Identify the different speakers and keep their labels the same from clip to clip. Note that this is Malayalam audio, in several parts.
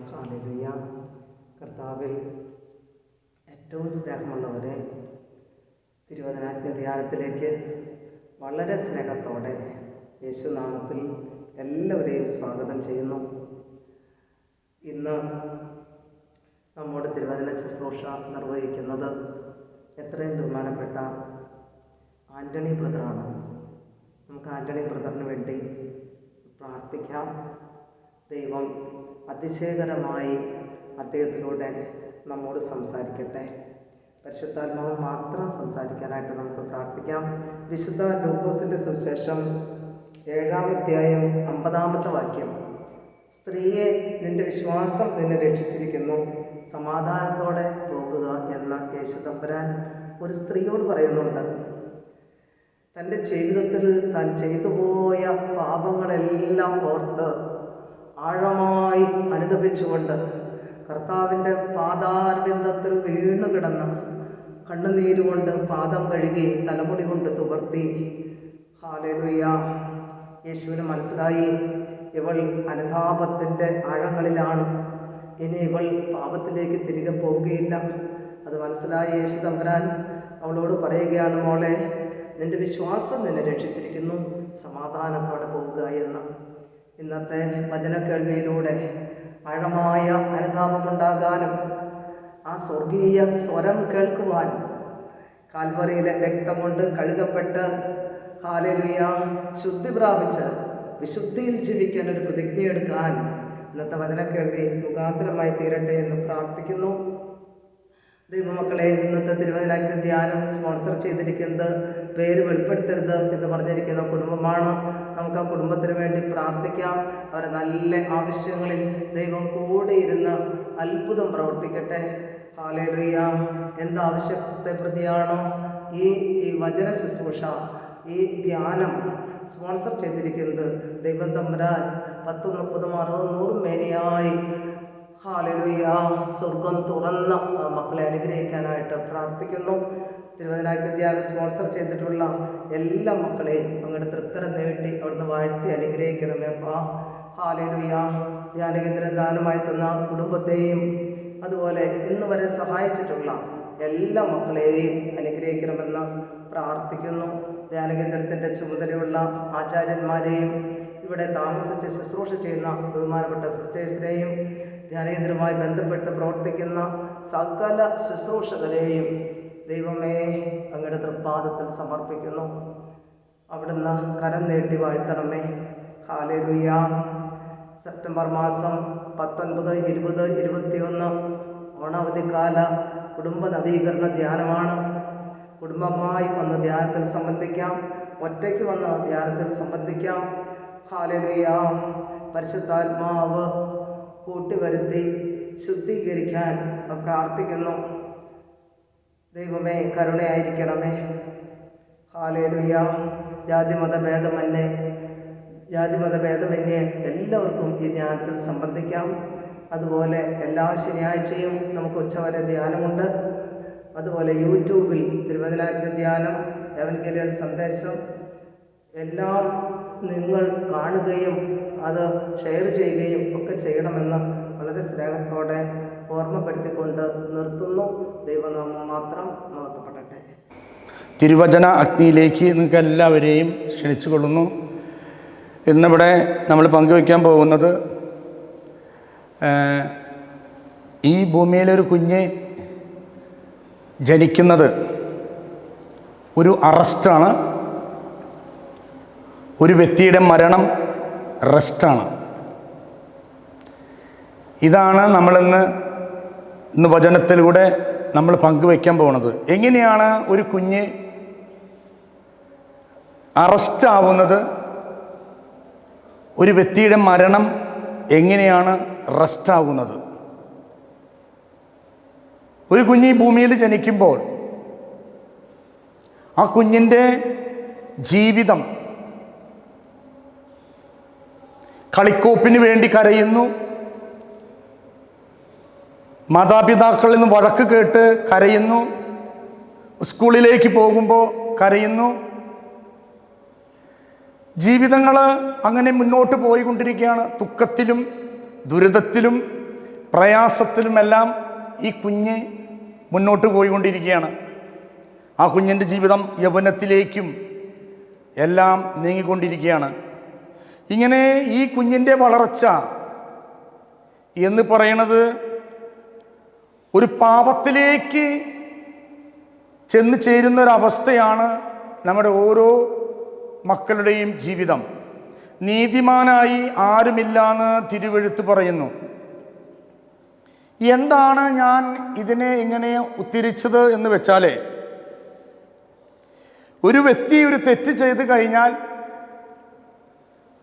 Speaker 1: ഹല്ലേലൂയ. കർത്താവിൽ ഏറ്റവും സ്നേഹമുള്ളവരെ, തിരുവചനാജ്ഞ ധ്യാനത്തിലേക്ക് വളരെ സ്നേഹത്തോടെ യേശുനാമത്തിൽ എല്ലാവരെയും സ്വാഗതം ചെയ്യുന്നു. ഇന്ന് നമ്മുടെ തിരുവചന ശുശ്രൂഷ നിർവഹിക്കുന്നത് എത്രയും ബഹുമാനപ്പെട്ട ആൻ്റണി ബ്രദറാണ്. നമുക്ക് ആൻ്റണി ബ്രദറിന് വേണ്ടി പ്രാർത്ഥിക്കാം. ദൈവം അതിശയകരമായി അദ്ദേഹത്തിലൂടെ നമ്മോട് സംസാരിക്കട്ടെ. പരിശുദ്ധാത്മാവ് മാത്രം സംസാരിക്കാനായിട്ട് നമുക്ക് പ്രാർത്ഥിക്കാം. വിശുദ്ധ ലൂക്കോസിൻ്റെ സുവിശേഷം 7-ാം അധ്യായം 50-ാമത്തെ വാക്യം, സ്ത്രീയെ, നിന്റെ വിശ്വാസം നിന്നെ രക്ഷിച്ചിരിക്കുന്നു, സമാധാനത്തോടെ പോകുക എന്ന യേശുതമ്പുരാൻ ഒരു സ്ത്രീയോട് പറയുന്നുണ്ട്. തൻ്റെ ജീവിതത്തിൽ താൻ ചെയ്തുപോയ പാപങ്ങളെല്ലാം ഓർത്ത് ആഴമായി അനുതപിച്ചുകൊണ്ട് കർത്താവിൻ്റെ പാദാരവിന്ദത്തിൽ വീണുകിടന്ന് കണ്ണുനീരുകൊണ്ട് പാദം കഴുകി തലമുടി കൊണ്ട് തുവർത്തി. ഹല്ലേലൂയ. യേശുവിന് മനസ്സിലായി, ഇവൾ അനുതാപത്തിൻ്റെ ആഴങ്ങളിലാണ്, ഇനി ഇവൾ പാപത്തിലേക്ക് തിരികെ പോവുകയില്ല. അത് മനസ്സിലായ യേശു തമ്പുരാൻ അവളോട് പറയുകയാണ്, മോളെ, നിന്റെ വിശ്വാസം നിന്നെ രക്ഷിച്ചിരിക്കുന്നു, സമാധാനത്തോടെ പോവുക എന്ന്. ഇന്നത്തെ വചനക്കേൾവിയിലൂടെ ആഴമായ അനുതാപമുണ്ടാകാനും ആ സ്വർഗീയ സ്വരം കേൾക്കുവാൻ, കാൽവറിയിലെ രക്തം കൊണ്ട് കഴുകപ്പെട്ട് ഹല്ലേലൂയ ശുദ്ധി പ്രാപിച്ച് വിശുദ്ധിയിൽ ജീവിക്കാൻ ഒരു പ്രതിജ്ഞയെടുക്കാൻ ഇന്നത്തെ വചനക്കേൾവി മുഖാന്തരമായി തീരട്ടെ എന്ന് പ്രാർത്ഥിക്കുന്നു. ദൈവമക്കളെ, ഇന്നത്തെ തിരുവചനാജ്ഞ ധ്യാനം സ്പോൺസർ ചെയ്തിരിക്കുന്നത് പേര് വെളിപ്പെടുത്തരുത് എന്ന് പറഞ്ഞിരിക്കുന്ന കുടുംബമാണ്. നമുക്ക് ആ കുടുംബത്തിന് വേണ്ടി പ്രാർത്ഥിക്കാം. അവരുടെ നല്ല ആവശ്യങ്ങളിൽ ദൈവം കൂടെ ഇരുന്ന് അത്ഭുതം പ്രവർത്തിക്കട്ടെ. ഹല്ലേലൂയ. എന്താവശ്യത്തെ പ്രതിയാണോ ഈ വചന ശുശ്രൂഷ, ഈ ധ്യാനം സ്പോൺസർ ചെയ്തിരിക്കുന്നത്, ദൈവം തമ്പുരാൻ 10, 30, 60, 100 മേനിയായി ഹല്ലേലൂയ സ്വർഗം തുറന്ന മക്കളെ അനുഗ്രഹിക്കാനായിട്ട് പ്രാർത്ഥിക്കുന്നു. തിരുവചനാജ്ഞ ധ്യാനം സ്പോൺസർ ചെയ്തിട്ടുള്ള എല്ലാ മക്കളെയും അങ്ങയുടെ തൃക്കര നീട്ടി അവിടുന്ന് വാഴ്ത്തി അനുഗ്രഹിക്കണമേ അപ്പാ. ഹല്ലേലൂയ. ധ്യാനകേന്ദ്രം ദാനമായി തന്ന കുടുംബത്തെയും അതുപോലെ ഇന്ന് വരെ സഹായിച്ചിട്ടുള്ള എല്ലാ മക്കളെയും അനുഗ്രഹിക്കണമെന്ന് പ്രാർത്ഥിക്കുന്നു. ധ്യാനകേന്ദ്രത്തിൻ്റെ ചുമതലയുള്ള ആചാര്യന്മാരെയും ഇവിടെ താമസിച്ച് ശുശ്രൂഷ ചെയ്യുന്ന ബഹുമാനപ്പെട്ട സിസ്റ്റേഴ്സിനെയും ധ്യാനകേന്ദ്രവുമായി ബന്ധപ്പെട്ട് പ്രവർത്തിക്കുന്ന സകല ശുശ്രൂഷകരെയും ദൈവമേ അങ്ങയുടെ തൃപ്പാദത്തിൽ സമർപ്പിക്കുന്നു. അവിടുന്ന് കരം നീട്ടി വാഴ്ത്തണമേ. ഹല്ലേലൂയ. സെപ്റ്റംബർ മാസം 19, 20, 21 ഓണാവധിക്കാല കുടുംബ നവീകരണ ധ്യാനമാണ്. കുടുംബമായി വന്ന് ധ്യാനത്തിൽ സംബന്ധിക്കാം, ഒറ്റയ്ക്ക് വന്ന് ധ്യാനത്തിൽ സംബന്ധിക്കാം. ഹല്ലേലൂയ. പരിശുദ്ധാത്മാവ് കൂട്ടിവരുത്തി ശുദ്ധീകരിക്കാൻ പ്രാർത്ഥിക്കുന്നു. ദൈവമേ കരുണയായിരിക്കണമേ. ഹല്ലേലൂയ. ജാതിമതഭേദമന്യേ എല്ലാവർക്കും ഈ ധ്യാനത്തിൽ സംബന്ധിക്കാം. അതുപോലെ എല്ലാ ശനിയാഴ്ചയും നമുക്ക് ഉച്ചവരെ ധ്യാനമുണ്ട്. അതുപോലെ യൂട്യൂബിൽ തിരുവചനാജ്ഞ ധ്യാനം, എവൻഗേലിയൻ സന്ദേശം എല്ലാം നിങ്ങൾ കാണുകയും അത് ഷെയർ ചെയ്യുകയും ഒക്കെ ചെയ്യണമെന്ന് വളരെ സ്നേഹത്തോടെ ഓർമ്മപ്പെടുത്തിക്കൊണ്ട് നിർത്തുന്നു. ദൈവനാമം മാത്രം മഹത്വപ്പെടട്ടെ.
Speaker 2: തിരുവചന അഗ്നിയിലേക്ക് നിങ്ങൾക്ക് എല്ലാവരെയും ക്ഷണിച്ചുകൊള്ളുന്നു. ഇന്നിവിടെ നമ്മൾ പങ്കുവയ്ക്കാൻ പോകുന്നത് ഈ ഭൂമിയിലൊരു കുഞ്ഞ് ജനിക്കുന്നത് ഒരു അറസ്റ്റാണ്, ഒരു വ്യക്തിയുടെ മരണം റെസ്റ്റാണ്. ഇതാണ് ഇന്ന് വചനത്തിലൂടെ നമ്മൾ പങ്കുവയ്ക്കാൻ പോകുന്നത്. എങ്ങനെയാണ് ഒരു കുഞ്ഞ് അറസ്റ്റ് ആവുന്നത്, ഒരു വ്യക്തിയുടെ മരണം എങ്ങനെയാണ് റെസ്റ്റ് ആകുന്നത്. ഒരു കുഞ്ഞ് ഈ ഭൂമിയിൽ ജനിക്കുമ്പോൾ ആ കുഞ്ഞിൻ്റെ ജീവിതം കളിക്കോപ്പിന് വേണ്ടി കരയുന്നു, മാതാപിതാക്കളിൽ നിന്ന് വഴക്ക് കേട്ട് കരയുന്നു, സ്കൂളിലേക്ക് പോകുമ്പോൾ കരയുന്നു. ജീവിതങ്ങൾ അങ്ങനെ മുന്നോട്ട് പോയിക്കൊണ്ടിരിക്കുകയാണ്. ദുഃഖത്തിലും ദുരിതത്തിലും പ്രയാസത്തിലുമെല്ലാം ഈ കുഞ്ഞ് മുന്നോട്ട് പോയിക്കൊണ്ടിരിക്കുകയാണ്. ആ കുഞ്ഞിൻ്റെ ജീവിതം യൗവനത്തിലേക്കും എല്ലാം നീങ്ങിക്കൊണ്ടിരിക്കുകയാണ്. ഇങ്ങനെ ഈ കുഞ്ഞിൻ്റെ വളർച്ച എന്ന് പറയുന്നത് ഒരു പാപത്തിലേക്ക് ചെന്ന് ചേരുന്നൊരവസ്ഥയാണ് നമ്മുടെ ഓരോ മക്കളുടെയും ജീവിതം. നീതിമാനായി ആരുമില്ലാന്ന് തിരുവെഴുത്ത് പറയുന്നു. എന്താണ് ഞാൻ ഇതിനെ ഇങ്ങനെ ഉദ്ധരിച്ചത് എന്ന് വെച്ചാൽ, ഒരു വ്യക്തി ഒരു തെറ്റ് ചെയ്ത് കഴിഞ്ഞാൽ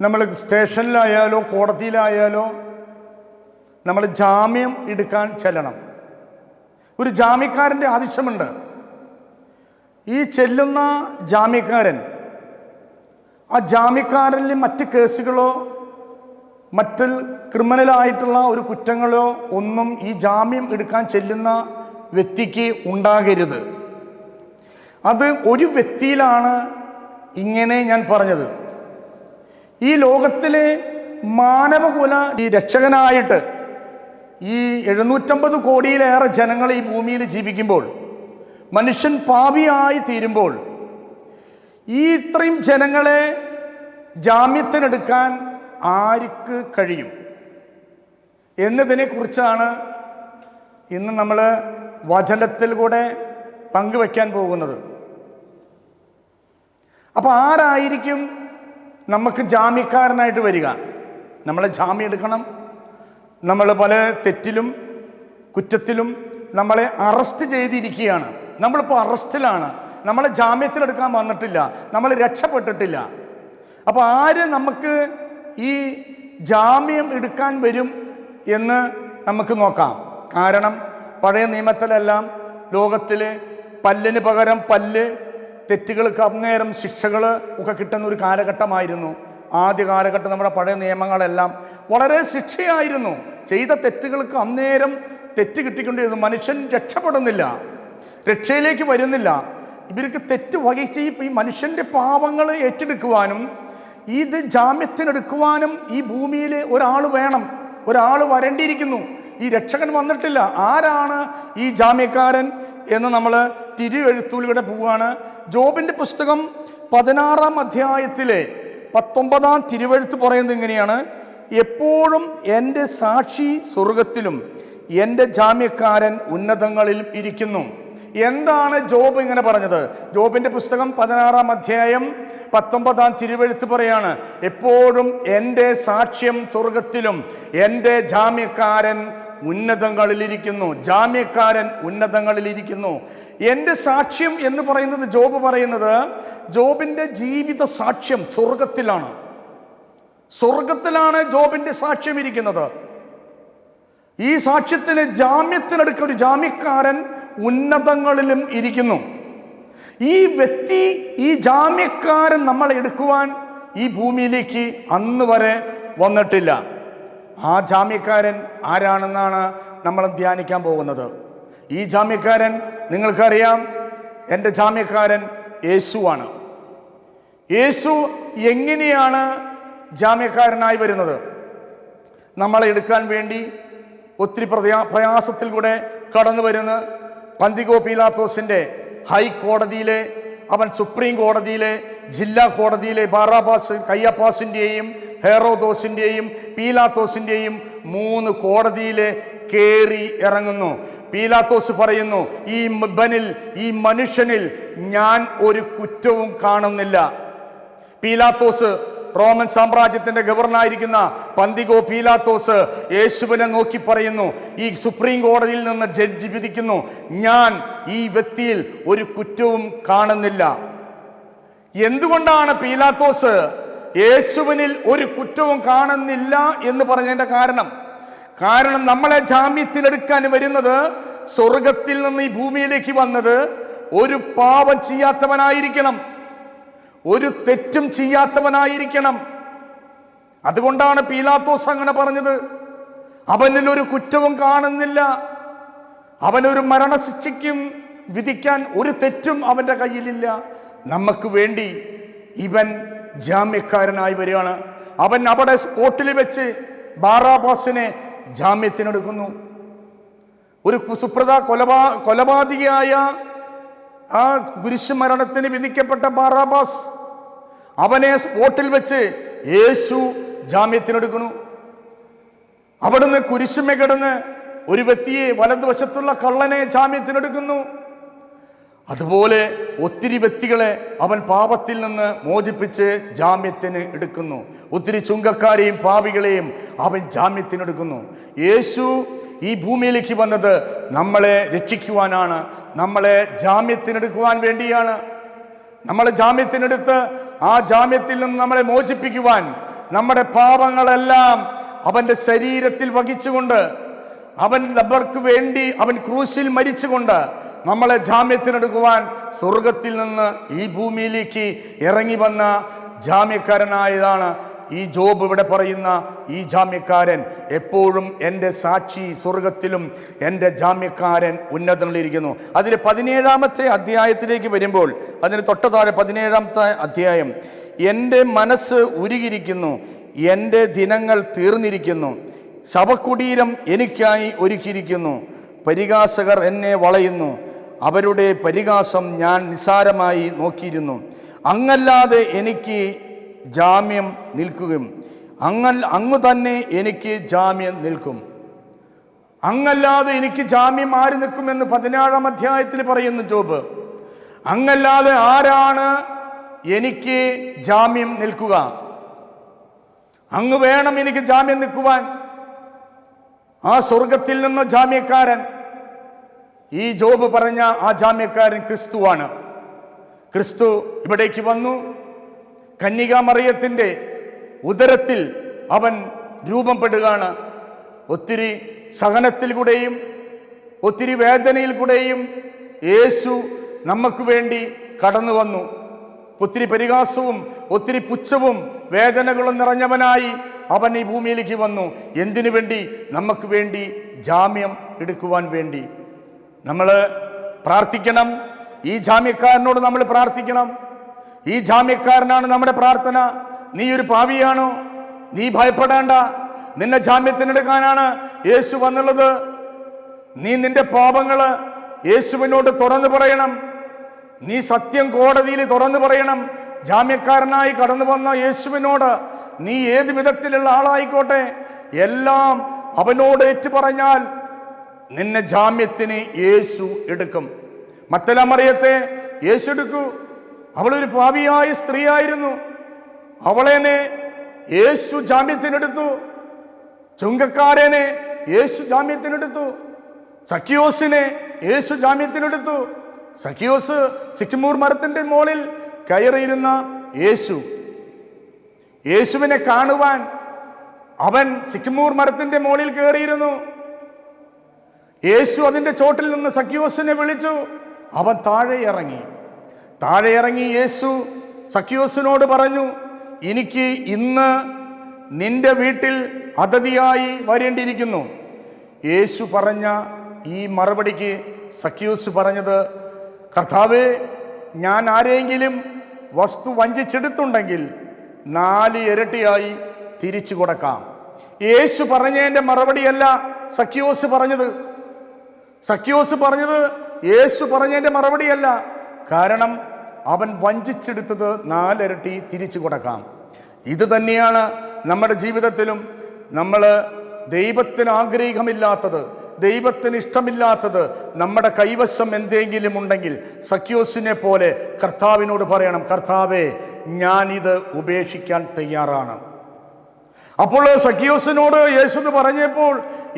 Speaker 2: നമ്മൾ സ്റ്റേഷനിലായാലോ കോടതിയിലായാലോ നമ്മൾ ജാമ്യം എടുക്കാൻ ചെല്ലണം. ഒരു ജാമ്യക്കാരൻ്റെ ആവശ്യമുണ്ട്. ഈ ചെല്ലുന്ന ജാമ്യക്കാരൻ, ആ ജാമ്യക്കാരനിൽ മറ്റ് കേസുകളോ മറ്റ് ക്രിമിനലായിട്ടുള്ള ഒരു കുറ്റങ്ങളോ ഒന്നും ഈ ജാമ്യം എടുക്കാൻ ചെല്ലുന്ന വ്യക്തിക്ക് ഉണ്ടാകരുത്. അത് ഒരു വ്യക്തിയിലാണ് ഇങ്ങനെ ഞാൻ പറഞ്ഞത്. ഈ ലോകത്തിലെ മാനവകുല ഈ രക്ഷകനായിട്ട് ഈ 750 കോടിയിലേറെ ജനങ്ങൾ ഈ ഭൂമിയിൽ ജീവിക്കുമ്പോൾ, മനുഷ്യൻ പാപിയായി തീരുമ്പോൾ, ഈ ഇത്രയും ജനങ്ങളെ ജാമ്യത്തിനെടുക്കാൻ ആർക്ക് കഴിയും എന്നതിനെക്കുറിച്ചാണ് ഇന്ന് നമ്മൾ വചനത്തിൽ കൂടെ പങ്കുവയ്ക്കാൻ പോകുന്നത്. അപ്പോൾ ആരായിരിക്കും നമുക്ക് ജാമ്യക്കാരനായിട്ട് വരിക? നമ്മളെ ജാമ്യം എടുക്കണം. നമ്മൾ പല തെറ്റിലും കുറ്റത്തിലും നമ്മളെ അറസ്റ്റ് ചെയ്തിരിക്കുകയാണ്. നമ്മളിപ്പോൾ അറസ്റ്റിലാണ്. നമ്മളെ ജാമ്യത്തിലെടുക്കാൻ വന്നിട്ടില്ല. നമ്മൾ രക്ഷപ്പെട്ടിട്ടില്ല. അപ്പോൾ ആര് നമുക്ക് ഈ ജാമ്യം എടുക്കാൻ വരും എന്ന് നമുക്ക് നോക്കാം. കാരണം പഴയ നിയമത്തിലെല്ലാം ലോകത്തിൽ പല്ലിന് പകരം പല്ല്, തെറ്റുകൾക്ക് അന്നേരം ശിക്ഷകൾ ഒക്കെ കിട്ടുന്ന ഒരു കാലഘട്ടമായിരുന്നു. ആദ്യ കാലഘട്ടം നമ്മുടെ പഴയ നിയമങ്ങളെല്ലാം വളരെ ശിക്ഷയായിരുന്നു. ചെയ്ത തെറ്റുകൾക്ക് അന്നേരം തെറ്റ് കിട്ടിക്കൊണ്ടിരുന്നു. മനുഷ്യൻ രക്ഷപ്പെടുന്നില്ല, രക്ഷയിലേക്ക് വരുന്നില്ല. ഇവർക്ക് തെറ്റ് വഹിച്ച് ഈ മനുഷ്യൻ്റെ പാപങ്ങൾ ഏറ്റെടുക്കുവാനും ഇത് ജാമ്യത്തിനെടുക്കുവാനും ഈ ഭൂമിയിൽ ഒരാൾ വേണം, ഒരാൾ വരേണ്ടിയിരിക്കുന്നു. ഈ രക്ഷകൻ വന്നിട്ടില്ല. ആരാണ് ഈ ജാമ്യക്കാരൻ എന്ന് നമ്മൾ തിരുവെഴുത്തിലൂടെ പോവുകയാണ്. ജോബിൻ്റെ പുസ്തകം 16-ാം അധ്യായത്തിലെ 19-ാം തിരുവെഴുത്ത് പറയുന്നത് ഇങ്ങനെയാണ്: എപ്പോഴും എൻ്റെ സാക്ഷി സ്വർഗത്തിലും എൻ്റെ ജാമ്യക്കാരൻ ഉന്നതങ്ങളിലും ഇരിക്കുന്നു. എന്താണ് ജോബ് ഇങ്ങനെ പറഞ്ഞത്? ജോബിൻ്റെ പുസ്തകം 16-ാം അധ്യായം 19-ാം തിരുവെഴുത്ത് പറയാണ്, എപ്പോഴും എൻ്റെ സാക്ഷ്യം സ്വർഗത്തിലും എൻ്റെ ജാമ്യക്കാരൻ ഉന്നതങ്ങളിലിരിക്കുന്നു. ജാമ്യക്കാരൻ ഉന്നതങ്ങളിലിരിക്കുന്നു. എൻ്റെ സാക്ഷ്യം എന്ന് പറയുന്നത്, ജോബ് പറയുന്നത്, ജോബിൻ്റെ ജീവിത സാക്ഷ്യം സ്വർഗത്തിലാണ്. സ്വർഗത്തിലാണ് ജോബിൻ്റെ സാക്ഷ്യം ഇരിക്കുന്നത്. ഈ സാക്ഷ്യത്തിന് ജാമ്യത്തിനെടുക്കുന്ന ഒരു ജാമ്യക്കാരൻ ഉന്നതങ്ങളിലും ഇരിക്കുന്നു. ഈ വ്യക്തി, ഈ ജാമ്യക്കാരൻ നമ്മളെ എടുക്കുവാൻ ഈ ഭൂമിയിലേക്ക് അന്ന് വരെ വന്നിട്ടില്ല. ആ ജാമ്യക്കാരൻ ആരാണെന്നാണ് നമ്മൾ ധ്യാനിക്കാൻ പോകുന്നത്. ഈ ജാമ്യക്കാരൻ നിങ്ങൾക്കറിയാം, എൻ്റെ ജാമ്യക്കാരൻ യേശുവാണ്. യേശു എങ്ങനെയാണ് ജാമ്യക്കാരനായി വരുന്നത്? നമ്മളെ എടുക്കാൻ വേണ്ടി ഒത്തിരി പ്രയാസത്തിൽ കൂടെ കടന്നു വരുന്ന പന്തികോ പീലാത്തോസിൻ്റെ ഹൈക്കോടതിയിലെ, അവൻ സുപ്രീം കോടതിയിലെ, ജില്ലാ കോടതിയിലെ ബാറാബാസ്, കയ്യപ്പാസിൻ്റെയും ഹെറോദോസിൻ്റെയും പീലാത്തോസിൻ്റെയും 3 കോടതിയിൽ കയറി ഇറങ്ങുന്നു. പീലാത്തോസ് പറയുന്നു, ഈ മനുഷ്യനിൽ ഞാൻ ഒരു കുറ്റവും കാണുന്നില്ല. പീലാത്തോസ്, റോമൻ സാമ്രാജ്യത്തിന്റെ ഗവർണറായിരിക്കുന്ന പന്തികോ പീലാത്തോസ് യേശുവിനെ നോക്കി പറയുന്നു, ഈ സുപ്രീം കോടതിയിൽ നിന്ന് ജഡ്ജി വിധിക്കുന്നു, ഞാൻ ഈ വ്യക്തിയിൽ ഒരു കുറ്റവും കാണുന്നില്ല. എന്തുകൊണ്ടാണ് പീലാത്തോസ് യേശുവിനിൽ ഒരു കുറ്റവും കാണുന്നില്ല എന്ന് പറഞ്ഞതിന്റെ കാരണം നമ്മളെ ജാമ്യത്തിലെടുക്കാൻ വരുന്നത്, സ്വർഗത്തിൽ നിന്ന് ഈ ഭൂമിയിലേക്ക് വന്നത് ഒരു പാപം ചെയ്യാത്തവനായിരിക്കണം, ഒരു തെറ്റും ചെയ്യാത്തവനായിരിക്കണം. അതുകൊണ്ടാണ് പീലാത്തോസ് അങ്ങനെ പറഞ്ഞത്. അവനിൽ ഒരു കുറ്റവും കാണുന്നില്ല, അവനൊരു മരണശിക്ഷയ്ക്കും വിധിക്കാൻ ഒരു തെറ്റും അവൻ്റെ കയ്യിലില്ല. നമുക്ക് വേണ്ടി ഇവൻ ജാമ്യക്കാരനായി വരികയാണ്. അവൻ അവിടെ സ്പോട്ടിൽ വെച്ച് ബാറാബാസിനെ ജാമ്യത്തിനെടുക്കുന്നു. ഒരു കൊലപാതകിയായ ആ കുരിശ് മരണത്തിന് വിധിക്കപ്പെട്ട ബറാബാസ്, അവനെ സ്പോട്ടിൽ വെച്ച് യേശു ജാമ്യത്തിനെടുക്കുന്നു. അവിടുന്ന് കുരിശുമേ കിടന്ന് ഒരു വ്യക്തിയെ, വലതുവശത്തുള്ള കള്ളനെ ജാമ്യത്തിനെടുക്കുന്നു. അതുപോലെ ഒത്തിരി വ്യക്തികളെ അവൻ പാപത്തിൽ നിന്ന് മോചിപ്പിച്ച് ജാമ്യത്തിന് എടുക്കുന്നു. ഒത്തിരി ചുങ്കക്കാരെയും പാപികളെയും അവൻ ജാമ്യത്തിനെടുക്കുന്നു. യേശു ഈ ഭൂമിയിലേക്ക് വന്നത് നമ്മളെ രക്ഷിക്കുവാനാണ്, നമ്മളെ ജാമ്യത്തിനെടുക്കുവാൻ വേണ്ടിയാണ്. നമ്മളെ ജാമ്യത്തിനെടുത്ത് ആ ജാമ്യത്തിൽ നിന്ന് നമ്മളെ മോചിപ്പിക്കുവാൻ, നമ്മുടെ പാപങ്ങളെല്ലാം അവന്റെ ശരീരത്തിൽ വഹിച്ചുകൊണ്ട്, അവൻ നമ്മൾക്ക് വേണ്ടി അവൻ ക്രൂശിൽ മരിച്ചുകൊണ്ട് നമ്മളെ ജാമ്യത്തിനെടുക്കുവാൻ സ്വർഗത്തിൽ നിന്ന് ഈ ഭൂമിയിലേക്ക് ഇറങ്ങി വന്ന ജാമ്യക്കാരനായതാണ് ഈ ജോബ്. ഇവിടെ പറയുന്ന ഈ ജാമ്യക്കാരൻ എപ്പോഴും എൻ്റെ സാക്ഷി, സ്വർഗത്തിലും എൻ്റെ ജാമ്യക്കാരൻ ഉന്നതങ്ങളിലിരിക്കുന്നു. അതിൽ 17-ാമത്തെ അധ്യായത്തിലേക്ക് വരുമ്പോൾ, അതിന് തൊട്ടതാഴെ 17-ാമത്തെ അധ്യായം, എൻ്റെ മനസ്സ് ഉരുകിയിരിക്കുന്നു, എൻ്റെ ദിനങ്ങൾ തീർന്നിരിക്കുന്നു, ശവകുടീരം എനിക്കായി ഒരുക്കിയിരിക്കുന്നു, പരിഹാസകർ എന്നെ വളയുന്നു, അവരുടെ പരിഹാസം ഞാൻ നിസ്സാരമായി നോക്കിയിരുന്നു. അങ്ങല്ലാതെ എനിക്ക് ജാമ്യം നിൽക്കുകയും അങ്ങ് തന്നെ എനിക്ക് ജാമ്യം നിൽക്കും. അങ്ങല്ലാതെ എനിക്ക് ജാമ്യം ആര് നിൽക്കുമെന്ന് 17-ാം അധ്യായത്തിൽ പറയുന്നു ജോബ്. അങ്ങല്ലാതെ ആരാണ് എനിക്ക് ജാമ്യം നിൽക്കുക? അങ്ങ് വേണം എനിക്ക് ജാമ്യം നിൽക്കുവാൻ. ആ സ്വർഗത്തിൽ നിന്ന് ജാമ്യക്കാരൻ, ഈ ജോബ് പറഞ്ഞ ആ ജാമ്യക്കാരൻ ക്രിസ്തുവാണ്. ക്രിസ്തു ഇവിടേക്ക് വന്നു. കന്യകാമറിയത്തിൻ്റെ ഉദരത്തിൽ അവൻ രൂപപ്പെടുകയാണ്. ഒത്തിരി സഹനത്തിൽ കൂടെയും ഒത്തിരി വേദനയിൽ കൂടെയും യേശു നമുക്ക് വേണ്ടി കടന്നു വന്നു. ഒത്തിരി പരിഹാസവും ഒത്തിരി പുച്ഛവും വേദനകളും നിറഞ്ഞവനായി അവൻ ഈ ഭൂമിയിലേക്ക് വന്നു. എന്തിനു വേണ്ടി? നമുക്ക് വേണ്ടി ജാമ്യം എടുക്കുവാൻ വേണ്ടി. നമ്മൾ പ്രാർത്ഥിക്കണം. ഈ ജാമ്യക്കാരനോട് നമ്മൾ പ്രാർത്ഥിക്കണം. ഈ ജാമ്യക്കാരനാണ് നമ്മുടെ പ്രാർത്ഥന. നീ ഒരു പാപിയാണോ? നീ ഭയപ്പെടേണ്ട. നിന്നെ ജാമ്യത്തിനെടുക്കാനാണ് യേശു വന്നുള്ളത്. നീ നിന്റെ പാപങ്ങള് യേശുവിനോട് തുറന്നു പറയണം. നീ സത്യം കോടതിയിൽ തുറന്നു പറയണം. ജാമ്യക്കാരനായി കടന്നു വന്ന യേശുവിനോട് നീ ഏത് വിധത്തിലുള്ള ആളായിക്കോട്ടെ എല്ലാം അവനോട് ഏറ്റുപറഞ്ഞാൽ നിന്നെ ജാമ്യത്തിന് യേശു എടുക്കും. മഗ്ദലമറിയത്തെ യേശു എടുക്കൂ. അവളൊരു പാപിയായ സ്ത്രീയായിരുന്നു. അവളെന്നെ യേശു ജാമ്യത്തിനെടുത്തു. ചുങ്കക്കാരനെ യേശു ജാമ്യത്തിനെടുത്തു. സഖ്യോസിനെ യേശു ജാമ്യത്തിനെടുത്തു. സഖ്യോസ് സിക്മൂർ മരത്തിന്റെ മുകളിൽ കയറിയിരുന്ന യേശുവിനെ കാണുവാൻ അവൻ സിക്മൂർ മരത്തിന്റെ മുകളിൽ കയറിയിരുന്നു. യേശു അതിന്റെ ചോട്ടിൽ നിന്ന് സഖ്യോസിനെ വിളിച്ചു. അവൻ താഴെ ഇറങ്ങി യേശു സഖ്യോസിനോട് പറഞ്ഞു, എനിക്ക് ഇന്ന് നിന്റെ വീട്ടിൽ അതിഥിയായി വരേണ്ടിയിരിക്കുന്നു. യേശു പറഞ്ഞ ഈ മറുപടിക്ക് സഖ്യോസ് പറഞ്ഞത്, കർത്താവേ, ഞാൻ ആരെങ്കിലും വസ്തു വഞ്ചിച്ചെടുത്തുണ്ടെങ്കിൽ 4 ഇരട്ടിയായി തിരിച്ചു കൊടുക്കാം. യേശു പറഞ്ഞതിൻ്റെ മറുപടിയല്ല സഖ്യോസ് പറഞ്ഞത്. യേശു പറഞ്ഞതിൻ്റെ മറുപടിയല്ല. കാരണം അവൻ വഞ്ചിച്ചെടുത്തത് 4 ഇരട്ടി തിരിച്ചു കൊടുക്കാം. ഇത് തന്നെയാണ് നമ്മുടെ ജീവിതത്തിലും. നമ്മൾ ദൈവത്തിന് ആഗ്രഹമില്ലാത്തത്, ദൈവത്തിന് ഇഷ്ടമില്ലാത്തത് നമ്മുടെ കൈവശം എന്തെങ്കിലും ഉണ്ടെങ്കിൽ സഖ്യോസിനെ പോലെ കർത്താവിനോട് പറയണം, കർത്താവേ, ഞാനിത് ഉപേക്ഷിക്കാൻ തയ്യാറാണ്. അപ്പോൾ സഖ്യോസിനോട് യേശു പറഞ്ഞപ്പോൾ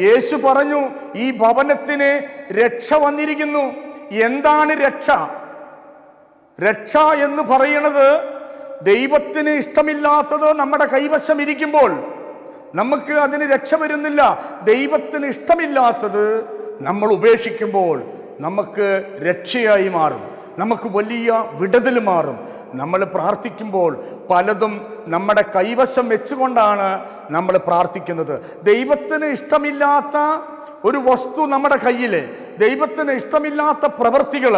Speaker 2: യേശു പറഞ്ഞു, ഈ ഭവനത്തിന് രക്ഷ വന്നിരിക്കുന്നു. എന്താണ് രക്ഷ? രക്ഷ എന്ന് പറയുന്നത് ദൈവത്തിന് ഇഷ്ടമില്ലാത്തത് നമ്മുടെ കൈവശം ഇരിക്കുമ്പോൾ നമുക്ക് അതിന് രക്ഷ വരുന്നില്ല. ദൈവത്തിന് ഇഷ്ടമില്ലാത്തത് നമ്മൾ ഉപേക്ഷിക്കുമ്പോൾ നമുക്ക് രക്ഷയായി മാറും, നമുക്ക് വലിയ വിടുതൽ മാറും. നമ്മൾ പ്രാർത്ഥിക്കുമ്പോൾ പലതും നമ്മുടെ കൈവശം വെച്ചുകൊണ്ടാണ് നമ്മൾ പ്രാർത്ഥിക്കുന്നത്. ദൈവത്തിന് ഇഷ്ടമില്ലാത്ത ഒരു വസ്തു നമ്മുടെ കയ്യിൽ, ദൈവത്തിന് ഇഷ്ടമില്ലാത്ത പ്രവൃത്തികൾ,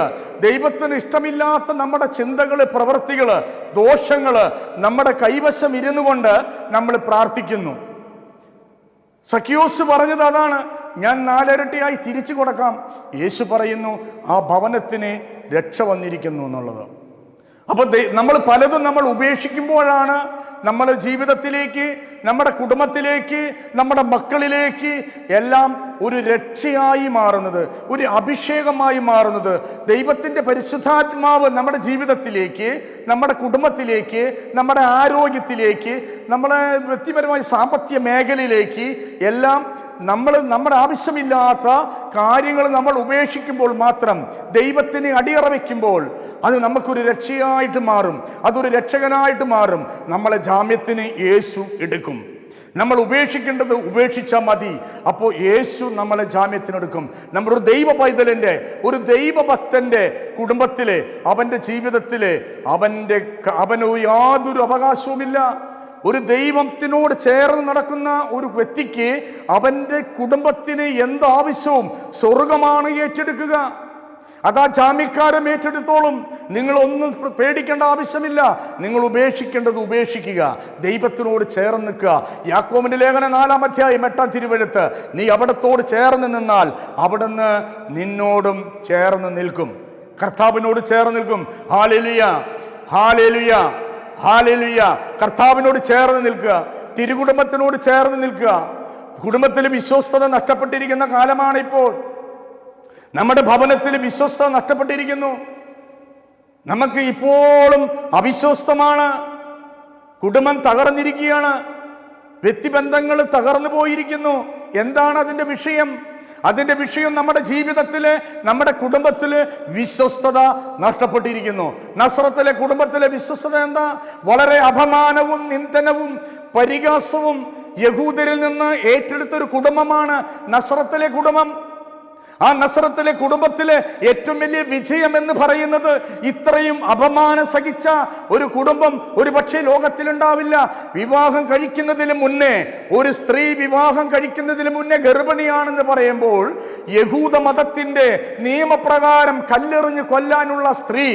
Speaker 2: ദൈവത്തിന് ഇഷ്ടമില്ലാത്ത നമ്മുടെ ചിന്തകൾ, പ്രവൃത്തികൾ, ദോഷങ്ങൾ നമ്മുടെ കൈവശം ഇരുന്നു കൊണ്ട് നമ്മൾ പ്രാർത്ഥിക്കുന്നു. സഖ്യോസ് പറഞ്ഞത് അതാണ്. ഞാൻ 4 ഇരട്ടിയായി തിരിച്ചു കൊടുക്കാം. യേശു പറയുന്നു ആ ഭവനത്തിന് രക്ഷ വന്നിരിക്കുന്നു എന്നുള്ളത്. അപ്പോൾ നമ്മൾ പലതും നമ്മൾ ഉപേക്ഷിക്കുമ്പോഴാണ് നമ്മുടെ ജീവിതത്തിലേക്ക്, നമ്മുടെ കുടുംബത്തിലേക്ക്, നമ്മുടെ മക്കളിലേക്ക് എല്ലാം ഒരു രക്ഷയായി മാറുന്നത്, ഒരു അഭിഷേകമായി മാറുന്നത്. ദൈവത്തിൻ്റെ പരിശുദ്ധാത്മാവ് നമ്മുടെ ജീവിതത്തിലേക്ക്, നമ്മുടെ കുടുംബത്തിലേക്ക്, നമ്മുടെ ആരോഗ്യത്തിലേക്ക്, നമ്മുടെ വ്യക്തിപരമായ സാമ്പത്തിക മേഖലയിലേക്ക് എല്ലാം നമ്മുടെ ആവശ്യമില്ലാത്ത കാര്യങ്ങൾ നമ്മൾ ഉപേക്ഷിക്കുമ്പോൾ മാത്രം, ദൈവത്തിന് അടിയറ വയ്ക്കുമ്പോൾ അത് നമുക്കൊരു രക്ഷയായിട്ട് മാറും, അതൊരു രക്ഷകനായിട്ട് മാറും. നമ്മളെ ജാമ്യത്തിന് യേശു എടുക്കും. നമ്മൾ ഉപേക്ഷിക്കേണ്ടത് ഉപേക്ഷിച്ചാൽ മതി. അപ്പോൾ യേശു നമ്മളെ ജാമ്യത്തിനെടുക്കും. നമ്മുടെ ഒരു ദൈവ പൈതലിൻ്റെ, ഒരു ദൈവഭക്തൻ്റെ കുടുംബത്തിലെ, അവൻ്റെ ജീവിതത്തിലെ അവന് യാതൊരു അവകാശവുമില്ല. ഒരു ദൈവത്തിനോട് ചേർന്ന് നടക്കുന്ന ഒരു വ്യക്തിക്ക് അവൻ്റെ കുടുംബത്തിന് എന്താവശ്യവും സ്വർഗമാണ് ഏറ്റെടുക്കുക. അതാ ജാമ്യക്കാരൻ ഏറ്റെടുത്തോളും. നിങ്ങളൊന്നും പേടിക്കേണ്ട ആവശ്യമില്ല. നിങ്ങൾ ഉപേക്ഷിക്കേണ്ടത് ഉപേക്ഷിക്കുക, ദൈവത്തിനോട് ചേർന്ന് നിൽക്കുക. യാക്കോബിന്റെ ലേഖനം 4-ാം അധ്യായം 8-ാം തിരുവെഴുത്ത്, നീ അവിടത്തോട് ചേർന്ന് നിന്നാൽ അവിടുന്ന് നിന്നോടും ചേർന്ന് നിൽക്കും. കർത്താവിനോട് ചേർന്ന് നിൽക്കും. Hallelujah, hallelujah, hallelujah. കർത്താവിനോട് ചേർന്ന് നിൽക്കുക, തിരുകുടുംബത്തിനോട് ചേർന്ന് നിൽക്കുക. കുടുംബത്തിൽ വിശ്വസ്തത നഷ്ടപ്പെട്ടിരിക്കുന്ന കാലമാണ് ഇപ്പോൾ. നമ്മുടെ ഭവനത്തിൽ വിശ്വസ്തത നഷ്ടപ്പെട്ടിരിക്കുന്നു. നമുക്ക് ഇപ്പോഴും അവിശ്വസ്തമാണ്. കുടുംബം തകർന്നിരിക്കുകയാണ്, വ്യക്തിബന്ധങ്ങൾ തകർന്നു പോയിരിക്കുന്നു. എന്താണ് അതിൻ്റെ വിഷയം? അതിൻ്റെ വിഷയം നമ്മുടെ ജീവിതത്തില്, നമ്മുടെ കുടുംബത്തില് വിശ്വസ്തത നഷ്ടപ്പെട്ടിരിക്കുന്നു. നസ്രത്തിലെ കുടുംബത്തിലെ വിശ്വസ്തത എന്താ? വളരെ അപമാനവും നിന്ദനവും പരിഹാസവും യഹൂദരിൽ നിന്ന് ഏറ്റെടുത്തൊരു കുടുംബമാണ് നസ്രത്തിലെ കുടുംബം. ആ നസ്രത്തിലെ കുടുംബത്തിലെ ഏറ്റവും വലിയ വിജയം എന്ന് പറയുന്നത്, ഇത്രയും അപമാനം സഹിച്ച ഒരു കുടുംബം ഒരു പക്ഷേ ലോകത്തിലുണ്ടാവില്ല. വിവാഹം കഴിക്കുന്നതിന് മുന്നേ, ഒരു സ്ത്രീ വിവാഹം കഴിക്കുന്നതിന് മുന്നേ ഗർഭിണിയാണെന്ന് പറയുമ്പോൾ, യഹൂദ മതത്തിന്റെ നിയമപ്രകാരം കല്ലെറിഞ്ഞ് കൊല്ലാനുള്ള സ്ത്രീ,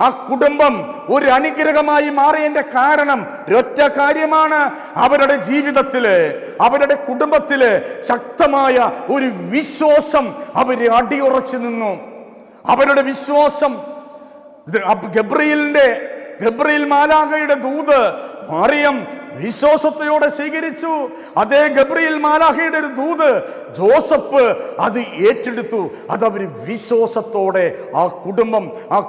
Speaker 2: ആ കുടുംബം ഒരു അനുഗ്രഹമായി മാറിയതിന്റെ കാരണം ഒറ്റ കാര്യമാണ്. അവരുടെ ജീവിതത്തില്, അവരുടെ കുടുംബത്തില് ശക്തമായ ഒരു വിശ്വാസം അവര് അടിയുറച്ചു നിന്നു. അവരുടെ വിശ്വാസം, ഗബ്രിയേൽ മാലാഖയുടെ ദൂത് മറിയം വിശ്വാസത്തോടെ സ്വീകരിച്ചു. അതേ ഗബ്രിയേൽ മാലാഖയുടെ ഒരു ദൂത് ജോസഫ് അത് ഏറ്റെടുത്തു. അത് അവർ വിശ്വാസത്തോടെ ആ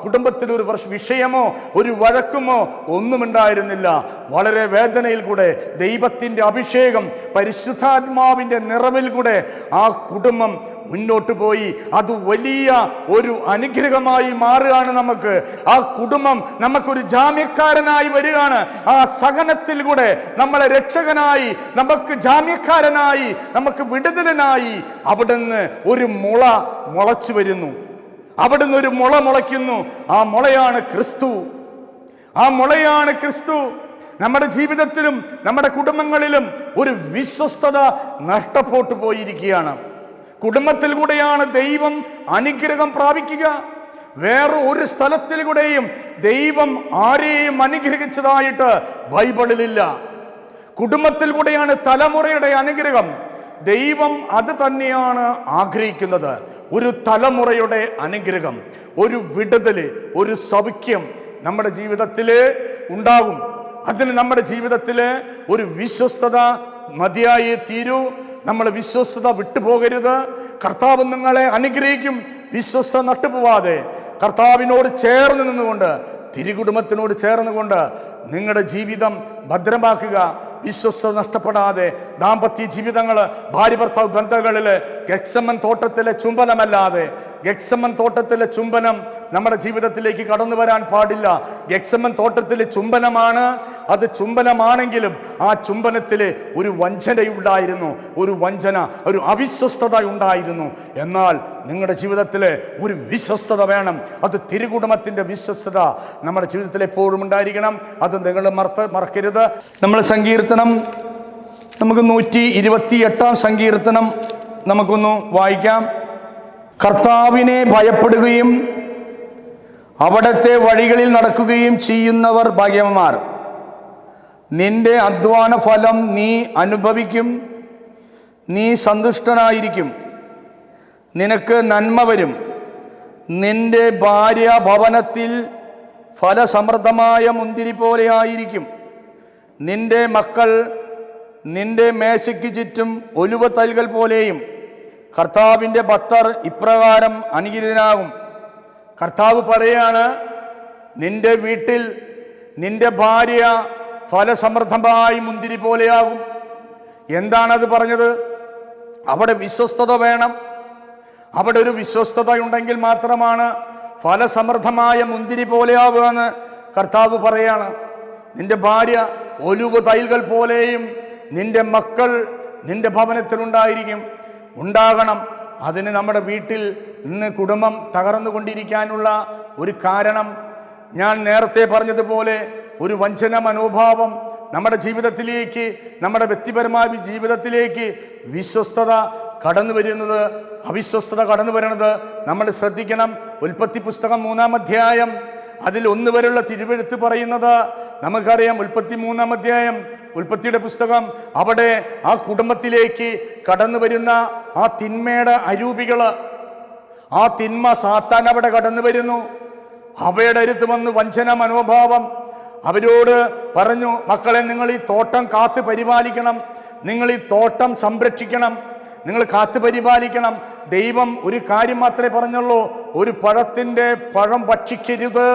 Speaker 2: കുടുംബത്തിൽ ഒരു വിഷയമോ ഒരു വഴക്കുമോ ഒന്നുമുണ്ടായിരുന്നില്ല. വളരെ വേദനയിൽ കൂടെ ദൈവത്തിൻ്റെ അഭിഷേകം, പരിശുദ്ധാത്മാവിൻ്റെ നിറവിൽ കൂടെ ആ കുടുംബം മുന്നോട്ട് പോയി. അത് വലിയ ഒരു അനുഗ്രഹമായി മാറുകയാണ്. നമുക്ക് ആ കുടുംബം നമുക്കൊരു ജാമ്യക്കാരനായി വരികയാണ്. ആ സഹനത്തിൽ കൂടെ നമ്മളെ രക്ഷകനായി, നമുക്ക് ജാമ്യക്കാരനായി, നമുക്ക് വിടുതലനായി അവിടുന്ന് ഒരു മുളച്ചു വരുന്നു. അവിടുന്ന് ഒരു മുളയ്ക്കുന്നു. ആ മുളയാണ് ക്രിസ്തു. ആ മുളയാണ് ക്രിസ്തു. നമ്മുടെ ജീവിതത്തിലും നമ്മുടെ കുടുംബങ്ങളിലും ഒരു വിശ്വസ്തത നഷ്ടപ്പെട്ടു പോയിരിക്കുകയാണ്. കുടുംബത്തിൽ കൂടെയാണ് ദൈവം അനുഗ്രഹം പ്രാപിക്കുക. വേറെ ഒരു സ്ഥലത്തിൽ കൂടെയും ദൈവം ആരെയും അനുഗ്രഹിച്ചതായിട്ട് ബൈബിളിലില്ല. കുടുംബത്തിൽ കൂടെയാണ് തലമുറയുടെ അനുഗ്രഹം. ദൈവം അത് തന്നെയാണ് ആഗ്രഹിക്കുന്നത്. ഒരു തലമുറയുടെ അനുഗ്രഹം, ഒരു വിടുതല്, ഒരു സൗഖ്യം നമ്മുടെ ജീവിതത്തിൽ ഉണ്ടാകും. അതിന് നമ്മുടെ ജീവിതത്തിൽ ഒരു വിശ്വസ്തത മതിയായി തീരൂ. നമ്മൾ വിശ്വസ്തത വിട്ടുപോകരുത്. കർത്താവ് നിങ്ങളെ അനുഗ്രഹിക്കും. വിശ്വസ്തത നട്ടുപോവാതെ കർത്താവിനോട് ചേർന്ന് നിന്നുകൊണ്ട്, തിരുകുടുംബത്തിനോട് ചേർന്നുകൊണ്ട് നിങ്ങളുടെ ജീവിതം ഭദ്രമാക്കുക. വിശ്വസ്തത നഷ്ടപ്പെടാതെ ദാമ്പത്യ ജീവിതങ്ങൾ, ഭാര്യ ഭർത്താവ് ബന്ധങ്ങളിൽ ഗെത്സമൻ തോട്ടത്തിലെ ചുംബനമല്ലാതെ, ഗെത്സമൻ തോട്ടത്തിലെ ചുംബനം നമ്മുടെ ജീവിതത്തിലേക്ക് കടന്നു വരാൻ പാടില്ല. ഗെത്സമൻ തോട്ടത്തിലെ ചുംബനമാണ്. അത് ചുംബനമാണെങ്കിലും ആ ചുംബനത്തിൽ ഒരു വഞ്ചനയുണ്ടായിരുന്നു, ഒരു അവിശ്വസ്തത ഉണ്ടായിരുന്നു. എന്നാൽ നിങ്ങളുടെ ജീവിതത്തിൽ ഒരു വിശ്വസ്തത വേണം. അത് തിരുകുടുംബത്തിൻ്റെ വിശ്വസ്തത നമ്മുടെ ജീവിതത്തിൽ എപ്പോഴും ഉണ്ടായിരിക്കണം. അത് നിങ്ങൾ മറക്കരുത്. നമ്മൾ സങ്കീർത്തനം, നമുക്ക് 128-ാം സങ്കീർത്തനം നമുക്കൊന്ന് വായിക്കാം. കർത്താവിനെ ഭയപ്പെടുകയും അവിടുത്തെ വഴികളിൽ നടക്കുകയും ചെയ്യുന്നവർ ഭാഗ്യവാന്മാർ. നിന്റെ അധ്വാന ഫലം നീ അനുഭവിക്കും, നീ സന്തുഷ്ടനായിരിക്കും. നിനക്ക് നന്മ വരും. നിന്റെ ഭാര്യ ഭവനത്തിൽ ഫലസമൃദ്ധമായ മുന്തിരി പോലെ ആയിരിക്കും. നിന്റെ മക്കൾ നിന്റെ മേശയ്ക്ക് ചുറ്റും ഒലിവ തൈകൾ പോലെയും. കർത്താവിൻ്റെ ഭക്തർ ഇപ്രകാരം അനുഗ്രഹീതനാകും. കർത്താവ് പറയാണ്, നിന്റെ വീട്ടിൽ നിന്റെ ഭാര്യ ഫലസമൃദ്ധമായി മുന്തിരി പോലെയാകും. എന്താണത് പറഞ്ഞത്? അവിടെ വിശ്വസ്തത വേണം. അവിടെ ഒരു വിശ്വസ്തത ഉണ്ടെങ്കിൽ മാത്രമാണ് ഫലസമൃദ്ധമായ മുന്തിരി പോലെയാവുക എന്ന് കർത്താവ് പറയാണ്. നിന്റെ ഭാര്യ ഒലിവ് തൈകൾ പോലെയും നിന്റെ മക്കൾ നിന്റെ ഭവനത്തിലുണ്ടായിരിക്കും, ഉണ്ടാകണം. അതിന് നമ്മുടെ വീട്ടിൽ ഇന്ന് കുടുംബം തകർന്നുകൊണ്ടിരിക്കാനുള്ള ഒരു കാരണം, ഞാൻ നേരത്തെ പറഞ്ഞതുപോലെ, ഒരു വഞ്ചന മനോഭാവം നമ്മുടെ ജീവിതത്തിലേക്ക്, നമ്മുടെ വ്യക്തിപരമായ ജീവിതത്തിലേക്ക് വിശ്വസ്തത കടന്നു വരുന്നത്, അവിശ്വസ്തത കടന്നു വരുന്നത് നമ്മൾ ശ്രദ്ധിക്കണം. ഉൽപ്പത്തി പുസ്തകം 3-ാം അധ്യായം അതിൽ 1 വരെയുള്ള തിരുവെഴുത്ത് പറയുന്നത് നമുക്കറിയാം. 33-ാം അധ്യായം ഉൽപ്പത്തിയുടെ പുസ്തകം, അവിടെ ആ കുടുംബത്തിലേക്ക് കടന്നു വരുന്ന ആ തിന്മയുടെ അരൂപികള്, ആ തിന്മ സാത്താൻ അവിടെ കടന്നു വരുന്നു. അവയുടെ അടുത്ത് വന്ന് വഞ്ചന മനോഭാവം അവരോട് പറഞ്ഞു, മക്കളെ, നിങ്ങൾ ഈ തോട്ടം കാത്ത് പരിപാലിക്കണം, നിങ്ങൾ ഈ തോട്ടം സംരക്ഷിക്കണം, നിങ്ങൾ കാത്തു പരിപാലിക്കണം. ദൈവം ഒരു കാര്യം മാത്രമേ പറഞ്ഞുള്ളൂ, ഒരു പഴത്തിൻ്റെ പഴം ഭക്ഷിക്കരുത്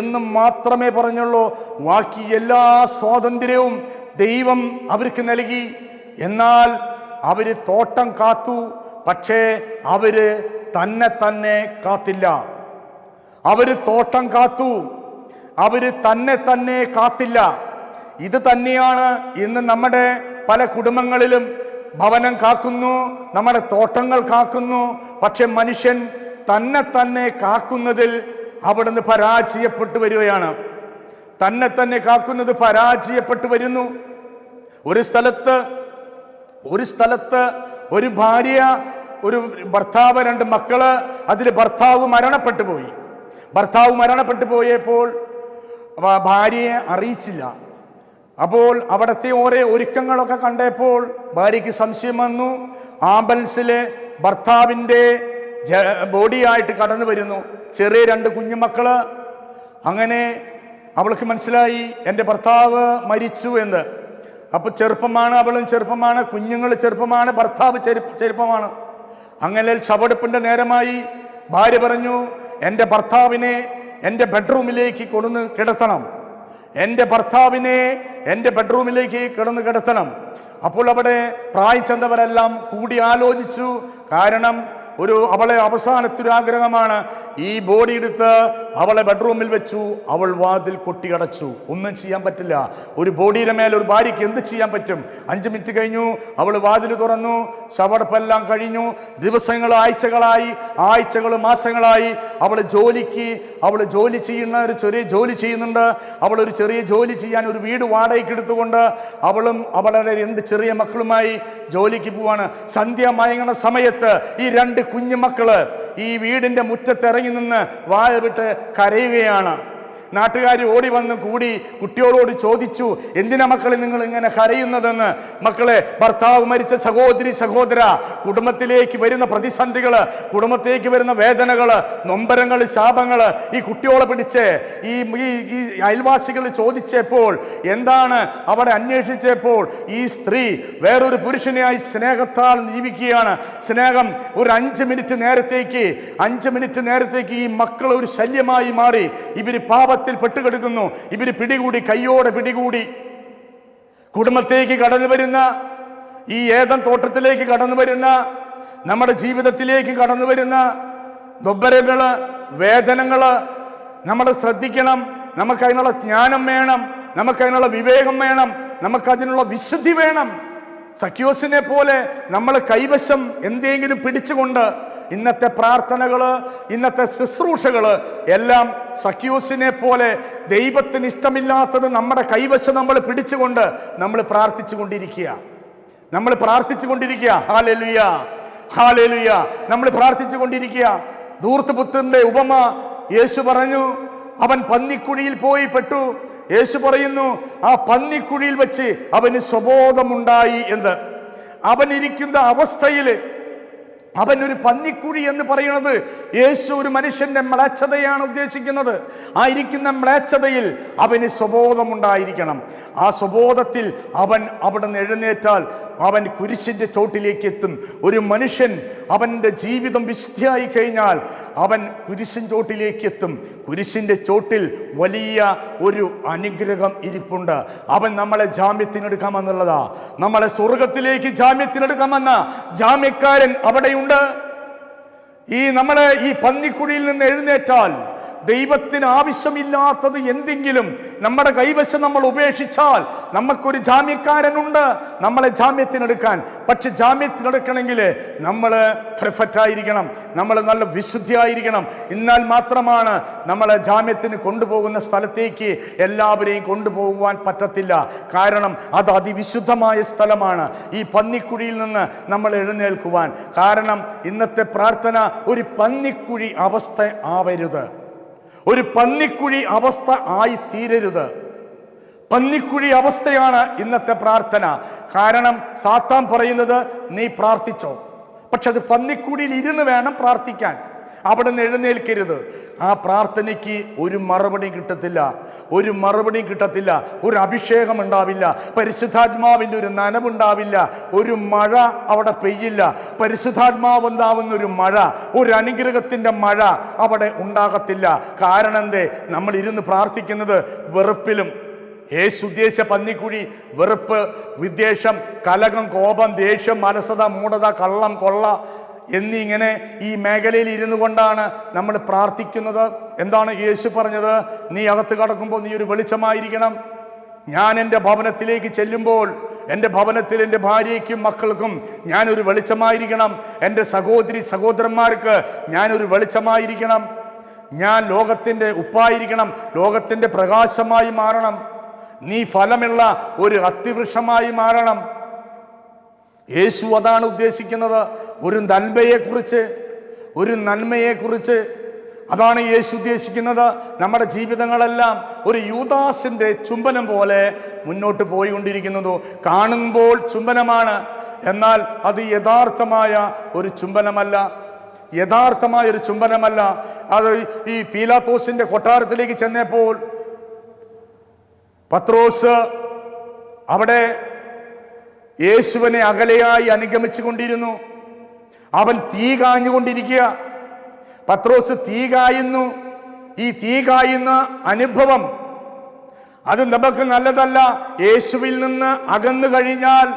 Speaker 2: എന്ന് മാത്രമേ പറഞ്ഞുള്ളൂ. ബാക്കി എല്ലാ സ്വാതന്ത്ര്യവും ദൈവം അവർക്ക് നൽകി. എന്നാൽ അവര് തോട്ടം കാത്തു, പക്ഷേ അവര് തന്നെ കാത്തില്ല. അവര് തോട്ടം കാത്തു, അവര് തന്നെ കാത്തില്ല. ഇത് തന്നെയാണ് ഇന്ന് നമ്മുടെ പല കുടുംബങ്ങളിലും. ഭവനം കാക്കുന്നു, നമ്മുടെ തോട്ടങ്ങൾ കാക്കുന്നു, പക്ഷെ മനുഷ്യൻ തന്നെ കാക്കുന്നതിൽ അവിടുന്ന് പരാജയപ്പെട്ടു വരികയാണ്. തന്നെ കാക്കുന്നത് പരാജയപ്പെട്ടു വരുന്നു. ഒരു സ്ഥലത്ത് ഒരു ഭാര്യ, ഒരു ഭർത്താവ്, 2 മക്കള്. അതിൽ ഭർത്താവ് മരണപ്പെട്ടു പോയി. ഭർത്താവ് മരണപ്പെട്ടു പോയപ്പോൾ ഭാര്യയെ അറിയിച്ചില്ല. അപ്പോൾ അവിടുത്തെ ഓരോ ഒരുക്കങ്ങളൊക്കെ കണ്ടപ്പോൾ ഭാര്യയ്ക്ക് സംശയം വന്നു. ആംബുലൻസിലെ ഭർത്താവിൻ്റെ ബോഡിയായിട്ട് കടന്നു വരുന്നു ചെറിയ 2 കുഞ്ഞുമക്കള്. അങ്ങനെ അവൾക്ക് മനസ്സിലായി, എൻ്റെ ഭർത്താവ് മരിച്ചു എന്ന്. അപ്പോൾ ചെറുപ്പമാണ്, അവളും ചെറുപ്പമാണ്, കുഞ്ഞുങ്ങൾ ചെറുപ്പമാണ്, ഭർത്താവ് ചെറുപ്പമാണ്. അങ്ങനെ ശവടുപ്പിൻ്റെ നേരമായി. ഭാര്യ പറഞ്ഞു, എൻ്റെ ഭർത്താവിനെ എൻ്റെ ബെഡ്റൂമിലേക്ക് കൊണ്ടുവന്ന് കിടത്തണം, എൻ്റെ ഭർത്താവിനെ എൻ്റെ ബെഡ്റൂമിലേക്ക് കിടത്തണം. അപ്പോൾ അവിടെ പ്രായം ചെന്നവരെല്ലാം കൂടി ആലോചിച്ചു. കാരണം അവളെ അവസാനത്തൊരാഗ്രഹമാണ്. ഈ ബോഡി എടുത്ത് അവളെ ബെഡ്റൂമിൽ വെച്ചു. അവൾ വാതിൽ കൊട്ടിയടച്ചു. ഒന്നും ചെയ്യാൻ പറ്റില്ല. ഒരു ബോഡിയുടെ മേലെ ഒരു ഭാര്യയ്ക്ക് എന്ത് ചെയ്യാൻ പറ്റും? 5 മിനിറ്റ് കഴിഞ്ഞു, അവൾ വാതിൽ തുറന്നു. ശവടപ്പെല്ലാം കഴിഞ്ഞു. ദിവസങ്ങൾ, ആഴ്ചകൾ, മാസങ്ങളായി അവൾ ജോലി ചെയ്യുന്ന ഒരു ചെറിയ ജോലി ചെയ്യുന്നുണ്ട്. അവൾ ഒരു ചെറിയ ജോലി ചെയ്യാൻ ഒരു വീട് വാടകയ്ക്ക് എടുത്തുകൊണ്ട് അവളും അവളുടെ 2 ചെറിയ മക്കളുമായി ജോലിക്ക് പോവാണ്. സന്ധ്യ മയങ്ങണ സമയത്ത് ഈ 2 കുഞ്ഞുമക്കള് ഈ വീടിന്റെ മുറ്റത്ത് ഇറങ്ങി നിന്ന് വായ വിട്ട് കരയുകയാണ്. നാട്ടുകാർ ഓടി വന്ന് കൂടി കുട്ടികളോട് ചോദിച്ചു, എന്തിനാ മക്കളെ നിങ്ങൾ ഇങ്ങനെ കരയുന്നതെന്ന്. മക്കളെ, ഭർത്താവ് മരിച്ച സഹോദര, കുടുംബത്തിലേക്ക് വരുന്ന പ്രതിസന്ധികള്, കുടുംബത്തിലേക്ക് വരുന്ന വേദനകള്, നൊമ്പരങ്ങള്, ശാപങ്ങള് ഈ കുട്ടിയോളെ പിടിച്ച് ഈ അയൽവാസികൾ ചോദിച്ചപ്പോൾ, എന്താണ് അവിടെ അന്വേഷിച്ചപ്പോൾ, ഈ സ്ത്രീ വേറൊരു പുരുഷനെയായി സ്നേഹത്താൽ ജീവിക്കുകയാണ്. സ്നേഹം ഒരു 5 മിനിറ്റ് നേരത്തേക്ക് ഈ മക്കൾ ഒരു ശല്യമായി മാറി. ഇവര് പെട്ടുകിടക്കുന്നു. ഇവര് കയ്യോടെ പിടികൂടി കുടുംബത്തേക്ക് കടന്നു വരുന്ന, ഈ ഏദൻ തോട്ടത്തിലേക്ക് കടന്നു വരുന്ന, നമ്മുടെ ജീവിതത്തിലേക്ക് കടന്നു വരുന്ന ദുർബലങ്ങള്, വേദനകള് നമ്മൾ ശ്രദ്ധിക്കണം. നമുക്കതിനുള്ള ജ്ഞാനം വേണം, നമുക്കതിനുള്ള വിവേകം വേണം, നമുക്കതിനുള്ള വിശുദ്ധി വേണം. സഖ്യോസിനെ പോലെ നമ്മൾ കൈവശം എന്തെങ്കിലും പിടിച്ചുകൊണ്ട് ഇന്നത്തെ പ്രാർത്ഥനകള്, ഇന്നത്തെ ശുശ്രൂഷകള് എല്ലാം സഖ്യോസിനെ പോലെ ദൈവത്തിന് ഇഷ്ടമില്ലാത്തത് നമ്മുടെ കൈവശം നമ്മൾ പിടിച്ചുകൊണ്ട് നമ്മൾ പ്രാർത്ഥിച്ചുകൊണ്ടിരിക്കുക. Hallelujah, hallelujah. നമ്മൾ പ്രാർത്ഥിച്ചുകൊണ്ടിരിക്കുക. ധൂർത്തപുത്രന്റെ ഉപമ യേശു പറഞ്ഞു, അവൻ പന്നിക്കുഴിയിൽ പോയി പെട്ടു. യേശു പറയുന്നു, ആ പന്നിക്കുഴിയിൽ വെച്ച് അവന് സ്വബോധമുണ്ടായി എന്ന്. അവൻ ഇരിക്കുന്ന അവസ്ഥയിൽ അവൻ ഒരു പന്നിക്കുഴി എന്ന് പറയുന്നത് യേശു ഒരു മനുഷ്യന്റെ മ്ലേച്ഛതയാണ് ഉദ്ദേശിക്കുന്നത്. ആയിരിക്കുന്ന മ്ലേച്ഛതയിൽ അവന് സ്വബോധമുണ്ടായിരിക്കണം. ആ സ്വബോധത്തിൽ അവൻ അവിടെ നിന്ന് എഴുന്നേറ്റാൽ അവൻ കുരിശിന്റെ ചോട്ടിലേക്ക് എത്തും. ഒരു മനുഷ്യൻ അവൻ്റെ ജീവിതം വിശുദ്ധിയായി കഴിഞ്ഞാൽ അവൻ കുരിശിൻ ചോട്ടിലേക്ക് എത്തും. കുരിശിന്റെ ചോട്ടിൽ വലിയ ഒരു അനുഗ്രഹം ഇരിപ്പുണ്ട്. അവൻ നമ്മളെ ജാമ്യത്തിനെടുക്കാമെന്നുള്ളതാ. നമ്മളെ സ്വർഗത്തിലേക്ക് ജാമ്യത്തിനെടുക്കാമെന്ന ജാമ്യക്കാരൻ അവിടെയുണ്ട്. നമ്മളെ ഈ പന്നിക്കുഴിയിൽ നിന്ന് എഴുന്നേറ്റാൽ ദൈവത്തിന് ആവശ്യമില്ലാത്തത് എന്തെങ്കിലും നമ്മുടെ കൈവശം നമ്മൾ ഉപേക്ഷിച്ചാൽ നമുക്കൊരു ജാമ്യക്കാരനുണ്ട് നമ്മളെ ജാമ്യത്തിനെടുക്കാൻ. പക്ഷെ ജാമ്യത്തിനെടുക്കണമെങ്കിൽ നമ്മൾ പെർഫെക്റ്റ് ആയിരിക്കണം, നമ്മൾ നല്ല വിശുദ്ധിയായിരിക്കണം. എന്നാൽ മാത്രമാണ് നമ്മളെ ജാമ്യത്തിന് കൊണ്ടുപോകുന്ന സ്ഥലത്തേക്ക് എല്ലാവരെയും കൊണ്ടുപോകുവാൻ പറ്റത്തില്ല. കാരണം അത് അതിവിശുദ്ധമായ സ്ഥലമാണ് ഈ പന്നിക്കുഴിയിൽ നിന്ന് നമ്മൾ എഴുന്നേൽക്കുവാൻ. കാരണം ഇന്നത്തെ പ്രാർത്ഥന ഒരു പന്നിക്കുഴി അവസ്ഥ ആവരുത്, ഒരു പന്നിക്കുഴി അവസ്ഥ ആയി തീരരുത്. പന്നിക്കുഴി അവസ്ഥയാണ് ഇന്നത്തെ പ്രാർത്ഥന. കാരണം സാത്താൻ പറയുന്നത് നീ പ്രാർത്ഥിച്ചോ, പക്ഷെ അത് പന്നിക്കുഴിയിൽ ഇരുന്ന് വേണം പ്രാർത്ഥിക്കാൻ. അവിടെ നിന്ന് എഴുന്നേൽക്കരുത്. ആ പ്രാർത്ഥനയ്ക്ക് ഒരു മറുപടി കിട്ടത്തില്ല, ഒരു മറുപടിയും കിട്ടത്തില്ല. ഒരു അഭിഷേകം ഉണ്ടാവില്ല, പരിശുദ്ധാത്മാവിൻ്റെ ഒരു നനവുണ്ടാവില്ല, ഒരു മഴ അവിടെ പെയ്യില്ല. പരിശുദ്ധാത്മാവ് ഉണ്ടാവുന്ന ഒരു മഴ, ഒരു അനുഗ്രഹത്തിൻ്റെ മഴ അവിടെ ഉണ്ടാകത്തില്ല. കാരണം എന്തേ? നമ്മൾ ഇരുന്ന് പ്രാർത്ഥിക്കുന്നത് വെറുപ്പിലും. യേശു ഉദ്ദേശിച്ച പന്നിക്കുഴി വെറുപ്പ്, വിദ്വേഷം, കലഹം, കോപം, ദേഷ്യം, അലസത, മൂഢത, കള്ളം, കൊള്ള എന്നിങ്ങനെ ഈ മേഖലയിൽ ഇരുന്നു കൊണ്ടാണ് നമ്മൾ പ്രാർത്ഥിക്കുന്നത്. എന്താണ് യേശു പറഞ്ഞത്? നീ അകത്ത് കടക്കുമ്പോൾ നീ ഒരു വെളിച്ചമായിരിക്കണം. ഞാൻ എൻ്റെ ഭവനത്തിലേക്ക് ചെല്ലുമ്പോൾ എൻ്റെ ഭവനത്തിൽ എൻ്റെ ഭാര്യയ്ക്കും മക്കൾക്കും ഞാനൊരു വെളിച്ചമായിരിക്കണം. എൻ്റെ സഹോദരി സഹോദരന്മാർക്ക് ഞാനൊരു വെളിച്ചമായിരിക്കണം. ഞാൻ ലോകത്തിൻ്റെ ഉപ്പായിരിക്കണം, ലോകത്തിൻ്റെ പ്രകാശമായി മാറണം. നീ ഫലമുള്ള ഒരു അത്തിവൃക്ഷമായി മാറണം. യേശു അതാണ് ഉദ്ദേശിക്കുന്നത്. ഒരു നന്മയെക്കുറിച്ച്, ഒരു നന്മയെക്കുറിച്ച് അതാണ് യേശു ഉദ്ദേശിക്കുന്നത്. നമ്മുടെ ജീവിതങ്ങളെല്ലാം ഒരു യൂദാസിന്റെ ചുംബനം പോലെ മുന്നോട്ട് പോയിക്കൊണ്ടിരിക്കുന്നത്. കാണുമ്പോൾ ചുംബനമാണ്, എന്നാൽ അത് യഥാർത്ഥമായ ഒരു ചുംബനമല്ല, യഥാർത്ഥമായ ഒരു ചുംബനമല്ല. അത് ഈ പീലാത്തോസിന്റെ കൊട്ടാരത്തിലേക്ക് ചെന്നപ്പോൾ പത്രോസ് അവിടെ യേശുവിനെ അകലെയായി അനുഗമിച്ചു കൊണ്ടിരുന്നു. അവൻ തീ കാഞ്ഞുകൊണ്ടിരിക്കുക. പത്രോസ് തീ കായുന്നു. ഈ തീ കായുന്ന അനുഭവം അത് നമുക്ക് നല്ലതല്ല. യേശുവിൽ നിന്ന് അകന്നു കഴിഞ്ഞാൽ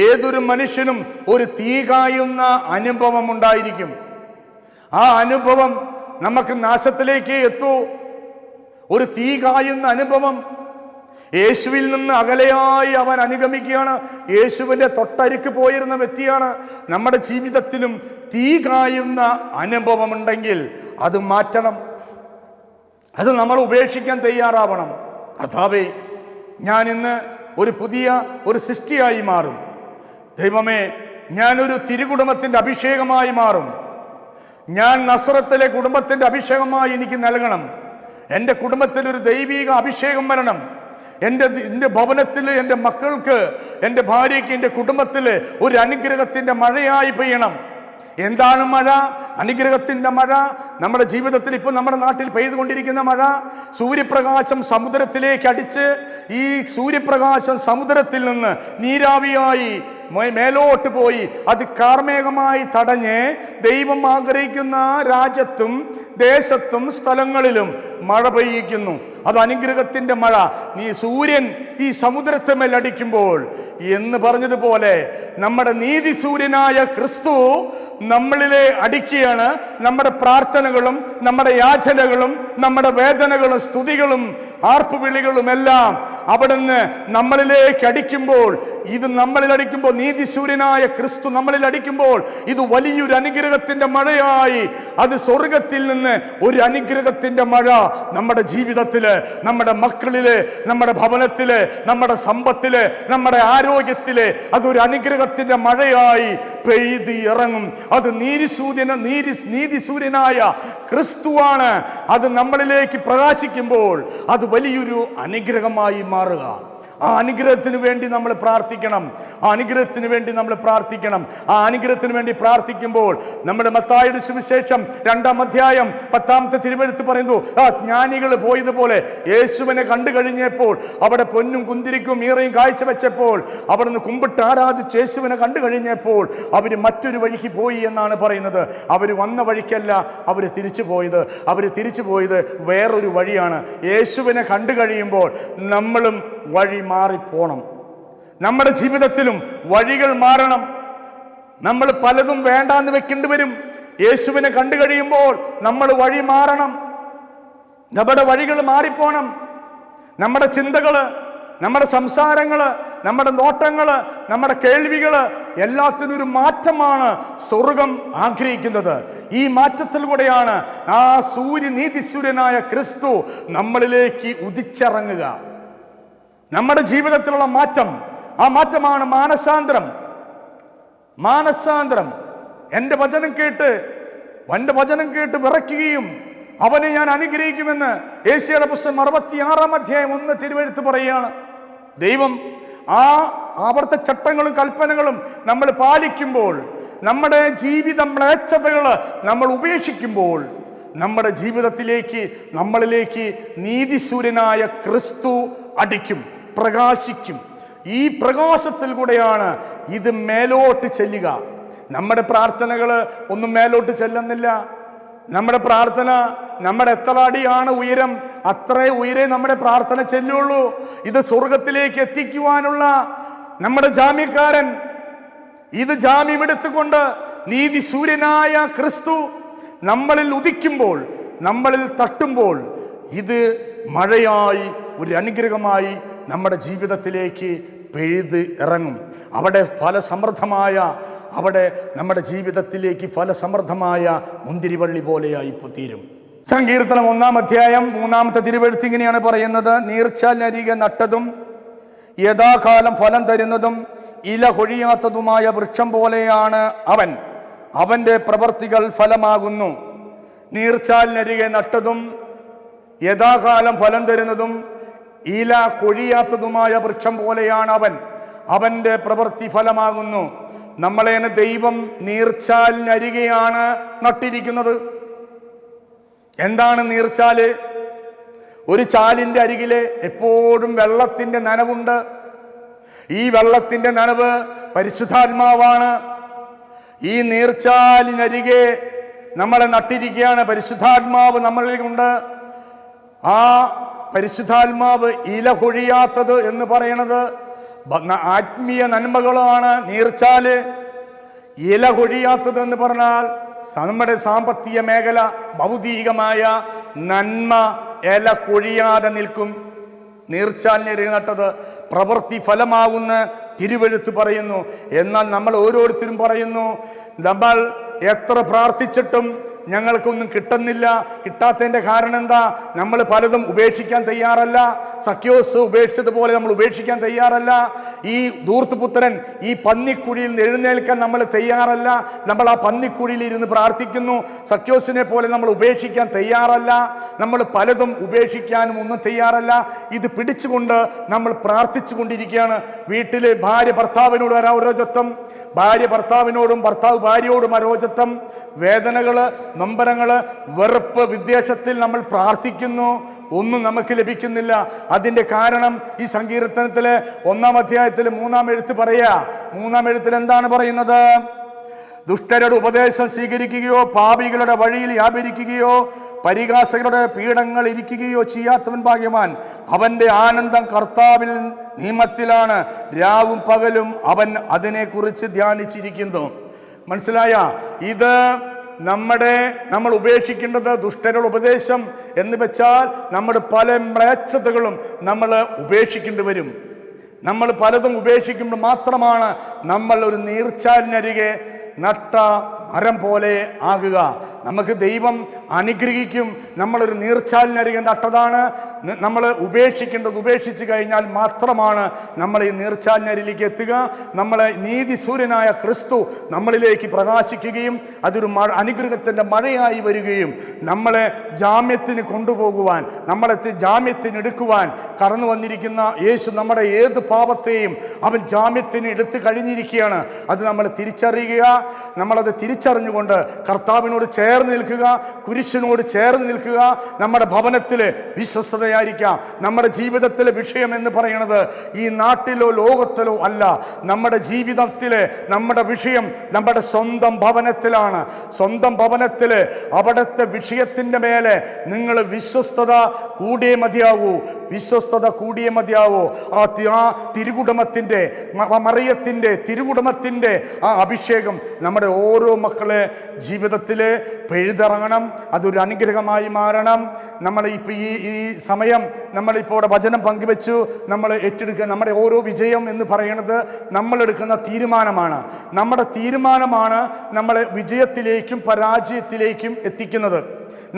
Speaker 2: ഏതൊരു മനുഷ്യനും ഒരു തീ കായുന്ന അനുഭവം ഉണ്ടായിരിക്കും. ആ അനുഭവം നമുക്ക് നാശത്തിലേക്ക് എത്തൂ. ഒരു തീ കായുന്ന അനുഭവം. യേശുവിൽ നിന്ന് അകലെയായി അവൻ അനുഗമിക്കുകയാണ്. യേശുവിൻ്റെ തൊട്ടരിക്ക് പോയിരുന്ന വ്യക്തിയാണ്. നമ്മുടെ ജീവിതത്തിലും തീ കായുന്ന അനുഭവമുണ്ടെങ്കിൽ അത് മാറ്റണം, അത് നമ്മൾ ഉപേക്ഷിക്കാൻ തയ്യാറാവണം. കർത്താവേ, ഞാൻ ഇന്ന് ഒരു പുതിയ ഒരു സൃഷ്ടിയായി മാറും. ദൈവമേ, ഞാനൊരു തിരുകുടുംബത്തിൻ്റെ അഭിഷേകമായി മാറും. ഞാൻ നസ്രത്തിലെ കുടുംബത്തിൻ്റെ അഭിഷേകമായി എനിക്ക് നൽകണം. എൻ്റെ കുടുംബത്തിൽ ഒരു ദൈവിക അഭിഷേകം വരണം. എൻ്റെ ഭവനത്തിൽ എൻ്റെ മക്കൾക്ക്, എൻ്റെ ഭാര്യയ്ക്ക്, എൻ്റെ കുടുംബത്തിൽ ഒരു അനുഗ്രഹത്തിൻ്റെ മഴയായി പെയ്യണം. എന്താണ് മഴ? അനുഗ്രഹത്തിൻ്റെ മഴ. നമ്മുടെ ജീവിതത്തിൽ ഇപ്പോൾ നമ്മുടെ നാട്ടിൽ പെയ്തുകൊണ്ടിരിക്കുന്ന മഴ, സൂര്യപ്രകാശം സമുദ്രത്തിലേക്ക് അടിച്ച് ഈ സൂര്യപ്രകാശം സമുദ്രത്തിൽ നിന്ന് നീരാവിയായി മേലോട്ട് പോയി അത് കാർമേഘമായി തടഞ്ഞ് ദൈവം ആഗ്രഹിക്കുന്ന രാജ്യത്തും ദേശത്തും സ്ഥലങ്ങളിലും മഴ പെയ്യിക്കുന്നു. അത് അനുഗ്രഹത്തിൻ്റെ മഴ. സൂര്യൻ ഈ സമുദ്രത്തിന്മേൽ അടിക്കുമ്പോൾ എന്ന് പറഞ്ഞതുപോലെ നമ്മുടെ നീതി സൂര്യനായ ക്രിസ്തു നമ്മളിലെ അടിക്കുകയാണ്. നമ്മുടെ പ്രാർത്ഥനകളും നമ്മുടെ യാചനകളും നമ്മുടെ വേദനകളും സ്തുതികളും ആർപ്പുവിളികളും എല്ലാം അവിടുന്ന് നമ്മളിലേക്ക് അടിക്കുമ്പോൾ, ഇത് നമ്മളിൽ അടിക്കുമ്പോൾ, നീതി സൂര്യനായ ക്രിസ്തു നമ്മളിൽ അടിക്കുമ്പോൾ ഇത് വലിയൊരു അനുഗ്രഹത്തിന്റെ മഴയായി, അത് സ്വർഗത്തിൽ നിന്ന് ഒരു അനുഗ്രഹത്തിന്റെ മഴ നമ്മുടെ ജീവിതത്തില്, നമ്മുടെ മക്കളില്, നമ്മുടെ ഭവനത്തില്, നമ്മുടെ സമ്പത്തില്, നമ്മുടെ ആരോഗ്യത്തില് അതൊരു അനുഗ്രഹത്തിന്റെ മഴയായി പെയ്ത് ഇറങ്ങും. അത് നീതി സൂര്യനായ ക്രിസ്തുവാണ്. അത് നമ്മളിലേക്ക് പ്രകാശിക്കുമ്പോൾ അത് വലിയൊരു അനുഗ്രഹമായി മാറുക. ആ അനുഗ്രഹത്തിന് വേണ്ടി നമ്മൾ പ്രാർത്ഥിക്കണം. ആ അനുഗ്രഹത്തിന് വേണ്ടി നമ്മൾ പ്രാർത്ഥിക്കണം. ആ അനുഗ്രഹത്തിന് വേണ്ടി പ്രാർത്ഥിക്കുമ്പോൾ നമ്മുടെ മത്തായിയുടെ സുവിശേഷം 2-ാം അധ്യായം 10-ാമത്തെ തിരുവെഴുത്ത് പറയുന്നു, ആ ജ്ഞാനികൾ പോയതുപോലെ യേശുവിനെ കണ്ടു കഴിഞ്ഞപ്പോൾ അവിടെ പൊന്നും കുന്തിരിക്കും മീറയും കാഴ്ചവെച്ചപ്പോൾ അവിടുന്ന് കുമ്പിട്ട് ആരാധിച്ച് യേശുവിനെ കണ്ടു കഴിഞ്ഞപ്പോൾ അവർ മറ്റൊരു വഴിക്ക് പോയി എന്നാണ് പറയുന്നത്. അവർ വന്ന വഴിക്കല്ല അവർ തിരിച്ചു പോയത് വേറൊരു വഴിയാണ്. യേശുവിനെ കണ്ടു കഴിയുമ്പോൾ നമ്മളും വഴി മാറിപ്പോണം. നമ്മുടെ ജീവിതത്തിലും വഴികൾ മാറണം. നമ്മൾ പലതും വേണ്ടാന്ന് വെക്കേണ്ടി വരും. യേശുവിനെ കണ്ടു കഴിയുമ്പോൾ നമ്മൾ വഴി മാറണം. നമ്മുടെ വഴികൾ മാറിപ്പോണം. നമ്മുടെ ചിന്തകള്, നമ്മുടെ സംസാരങ്ങള്, നമ്മുടെ നോട്ടങ്ങള്, നമ്മുടെ കേൾവികള് എല്ലാത്തിനും ഒരു മാറ്റമാണ് സ്വർഗം ആഗ്രഹിക്കുന്നത്. ഈ മാറ്റത്തിലൂടെയാണ് ആ നീതിസൂര്യനായ ക്രിസ്തു നമ്മളിലേക്ക് ഉദിച്ചിറങ്ങുക. നമ്മുടെ ജീവിതത്തിലുള്ള മാറ്റം, ആ മാറ്റമാണ് മാനസാന്തരം. എൻ്റെ വചനം കേട്ട് വിറയ്ക്കുകയും അവനെ ഞാൻ അനുഗ്രഹിക്കുമെന്ന് യേശയ്യായുടെ പുസ്തകം 66-ാം അധ്യായം 1 തിരുവെഴുത്ത് പറയുകയാണ്. ദൈവം അവിടുത്തെ ചട്ടങ്ങളും കൽപ്പനകളും നമ്മൾ പാലിക്കുമ്പോൾ, നമ്മുടെ ജീവിത മ്ലേച്ഛതകൾ നമ്മൾ ഉപേക്ഷിക്കുമ്പോൾ നമ്മുടെ ജീവിതത്തിലേക്ക് നമ്മളിലേക്ക് നീതിസൂര്യനായ ക്രിസ്തു അടിക്കും, പ്രകാശിക്കും. ഈ പ്രകാശത്തിൽ കൂടെയാണ് ഇത് മേലോട്ട് ചെല്ലുക. നമ്മുടെ പ്രാർത്ഥനകൾ ഒന്നും മേലോട്ട് ചെല്ലുന്നില്ല. നമ്മുടെ പ്രാർത്ഥന, നമ്മുടെ എത്ര അടിയാണ് ഉയരം, അത്രേ ഉയരേ നമ്മുടെ പ്രാർത്ഥന ചെല്ലുള്ളൂ. ഇത് സ്വർഗത്തിലേക്ക് എത്തിക്കുവാനുള്ള നമ്മുടെ ജാമ്യക്കാരൻ, ഇത് ജാമ്യമെടുത്തുകൊണ്ട് നീതിസൂര്യനായ ക്രിസ്തു നമ്മളിൽ ഉദിക്കുമ്പോൾ, നമ്മളിൽ തട്ടുമ്പോൾ ഇത് മഴയായി ഒരു അനുഗ്രഹമായി നമ്മുടെ ജീവിതത്തിലേക്ക് പെയ്ത് ഇറങ്ങും. അവിടെ നമ്മുടെ ജീവിതത്തിലേക്ക് ഫലസമൃദ്ധമായ മുന്തിരിവള്ളി പോലെയായി തീരും. സങ്കീർത്തനം 1-ാം അധ്യായം 3-ാമത്തെ തിരുവെഴുത്ത് ഇങ്ങനെയാണ് പറയുന്നത്, നീർച്ചാലിനരികെ നട്ടതും യഥാകാലം ഫലം തരുന്നതും ഇല കൊഴിയാത്തതുമായ വൃക്ഷം പോലെയാണ് അവൻ്റെ പ്രവൃത്തികൾ ഫലമാകുന്നു. നീർച്ചാലിനരികെ നട്ടതും യഥാകാലം ഫലം തരുന്നതും ഇല കൊഴിയാത്തതുമായ വൃക്ഷം പോലെയാണ് അവൻ്റെ പ്രവൃത്തി ഫലമാകുന്നു. നമ്മളെ ദൈവം നീർച്ചാലിനരികെയാണ് നട്ടിരിക്കുന്നത്. എന്താണ് നീർച്ചാല്? ഒരു ചാലിൻ്റെ അരികില് എപ്പോഴും വെള്ളത്തിന്റെ നനവുണ്ട്. ഈ വെള്ളത്തിന്റെ നനവ് പരിശുദ്ധാത്മാവാണ്. ഈ നീർച്ചാലിനരികെ നമ്മളെ നട്ടിരിക്കുകയാണ്. പരിശുദ്ധാത്മാവ് നമ്മളിലുണ്ട്. ആ പരിശുദ്ധാത്മാവ് ഇല കൊഴിയാത്തത് എന്ന് പറയുന്നത് ആത്മീയ നന്മകളാണ്. നീർച്ചാല് ഇല കൊഴിയാത്തത് എന്ന് പറഞ്ഞാൽ നമ്മുടെ സാമ്പത്തിക മേഖല, ഭൗതികമായ നന്മ ഇല കൊഴിയാതെ നിൽക്കും. നീർച്ചാലിനെ നട്ടത് പ്രവൃത്തി ഫലമാവുന്ന തിരുവെഴുത്ത് പറയുന്നു. എന്നാൽ നമ്മൾ ഓരോരുത്തരും പറയുന്നു, നമ്മൾ എത്ര പ്രാർത്ഥിച്ചിട്ടും ഞങ്ങൾക്കൊന്നും കിട്ടുന്നില്ല. കിട്ടാത്തതിൻ്റെ കാരണം എന്താ? നമ്മൾ പലതും ഉപേക്ഷിക്കാൻ തയ്യാറല്ല. സഖ്യോസ് ഉപേക്ഷിച്ചതുപോലെ നമ്മൾ ഉപേക്ഷിക്കാൻ തയ്യാറല്ല. ഈ ധൂർത്തുപുത്രൻ ഈ പന്നിക്കുഴിയിൽ എഴുന്നേൽക്കാൻ നമ്മൾ തയ്യാറല്ല. നമ്മൾ ആ പന്നിക്കുഴിയിൽ ഇരുന്ന് പ്രാർത്ഥിക്കുന്നു. സഖ്യോസിനെ പോലെ നമ്മൾ ഉപേക്ഷിക്കാൻ തയ്യാറല്ല. നമ്മൾ പലതും ഉപേക്ഷിക്കാനും ഒന്നും തയ്യാറല്ല. ഇത് പിടിച്ചുകൊണ്ട് നമ്മൾ പ്രാർത്ഥിച്ചു കൊണ്ടിരിക്കുകയാണ്. വീട്ടിൽ ഭാര്യ ഭർത്താവിനോട് അരോചത്വം, ഭാര്യ ഭർത്താവിനോടും ഭർത്താവ് ഭാര്യയോടും അരോചത്വം, വേദനകള്, നൊമ്പരങ്ങള്, വെറുപ്പ്, വിദ്വേഷത്തിൽ നമ്മൾ പ്രാർത്ഥിക്കുന്നു, ഒന്നും നമുക്ക് ലഭിക്കുന്നില്ല. അതിന്റെ കാരണം ഈ സങ്കീർത്തനത്തിലെ 1-ാം അധ്യായത്തിലെ 3-ാം എഴുത്ത് പറയാ. 3-ാം എഴുത്തിൽ എന്താണ് പറയുന്നത്? ദുഷ്ടരുടെ ഉപദേശം സ്വീകരിക്കുകയോ പാപികളുടെ വഴിയിൽ വ്യാപരിക്കുകയോ പരിഹാസകരുടെ പീഠങ്ങൾ ഇരിക്കുകയോ ചെയ്യാത്തവൻ ഭാഗ്യവാൻ. അവന്റെ ആനന്ദം കർത്താവിൽ നിയമത്തിലാണ്. രാവും പകലും അവൻ അതിനെക്കുറിച്ച് ധ്യാനിച്ചിരിക്കുന്നു. മനസ്സിലായ? ഇത് നമ്മൾ ഉപേക്ഷിക്കേണ്ടത് ദുഷ്ടരുടെ ഉപദേശം എന്ന് വെച്ചാൽ നമ്മുടെ പല മ്ലേച്ഛതകളും നമ്മൾ ഉപേക്ഷിക്കേണ്ടി വരും. നമ്മൾ പലതും ഉപേക്ഷിക്കുമ്പോൾ മാത്രമാണ് നമ്മൾ ഒരു നീർച്ചാലിനരികെ നട്ട മരം പോലെ ആകുക. നമുക്ക് ദൈവം അനുഗ്രഹിക്കും. നമ്മളൊരു നീർച്ചാലിനരികെ നട്ടതാണ്. നമ്മൾ ഉപേക്ഷിക്കേണ്ടത് ഉപേക്ഷിച്ച് കഴിഞ്ഞാൽ മാത്രമാണ് നമ്മൾ ഈ നീർച്ചാലിനരിലേക്ക് എത്തുക. നമ്മളെ നീതി സൂര്യനായ ക്രിസ്തു നമ്മളിലേക്ക് പ്രകാശിക്കുകയും അതൊരു അനുഗ്രഹത്തിൻ്റെ മഴയായി വരികയും നമ്മളെ ജാമ്യത്തിന് കൊണ്ടുപോകുവാൻ, നമ്മളെ ജാമ്യത്തിന് എടുക്കുവാൻ കടന്നു വന്നിരിക്കുന്ന യേശു നമ്മുടെ ഏത് പാപത്തെയും അവൻ ജാമ്യത്തിന് എടുത്തു കഴിഞ്ഞിരിക്കുകയാണ്. അത് നമ്മൾ തിരിച്ചറിയുക. നമ്മളത് തിരിച്ചറിഞ്ഞുകൊണ്ട് കർത്താവിനോട് ചേർന്ന് നിൽക്കുക, കുരിശിനോട് ചേർന്ന് നിൽക്കുക. നമ്മുടെ ഭവനത്തിൽ വിശ്വസ്തതയായിരിക്കാം. നമ്മുടെ ജീവിതത്തിലെ വിഷയം എന്ന് പറയുന്നത് ഈ നാട്ടിലോ ലോകത്തിലോ അല്ല. നമ്മുടെ ജീവിതത്തിലെ നമ്മുടെ വിഷയം നമ്മുടെ സ്വന്തം ഭവനത്തിലാണ്. സ്വന്തം ഭവനത്തിൽ അവിടുത്തെ വിഷയത്തിൻ്റെ മേലെ നിങ്ങൾ വിശ്വസ്തത കൂടിയേ മതിയാവൂ. വിശ്വസ്തത കൂടിയേ മതിയാവൂ. ആ തിരുകുടുംബത്തിൻ്റെ, മറിയത്തിൻ്റെ തിരുകുടുംബത്തിൻ്റെ ആ അഭിഷേകം നമ്മുടെ ഓരോ മക്കളെ ജീവിതത്തിൽ പെഴുതിറങ്ങണം. അതൊരു അനുഗ്രഹമായി മാറണം. നമ്മൾ ഇപ്പോൾ ഈ സമയം നമ്മളിപ്പോൾ ഇവിടെ വചനം പങ്കുവെച്ചു. നമ്മൾ ഏറ്റെടുക്കുക. നമ്മുടെ ഓരോ വിജയം എന്ന് പറയുന്നത് നമ്മളെടുക്കുന്ന തീരുമാനമാണ്. നമ്മുടെ തീരുമാനമാണ് നമ്മളെ വിജയത്തിലേക്കും പരാജയത്തിലേക്കും എത്തിക്കുന്നത്.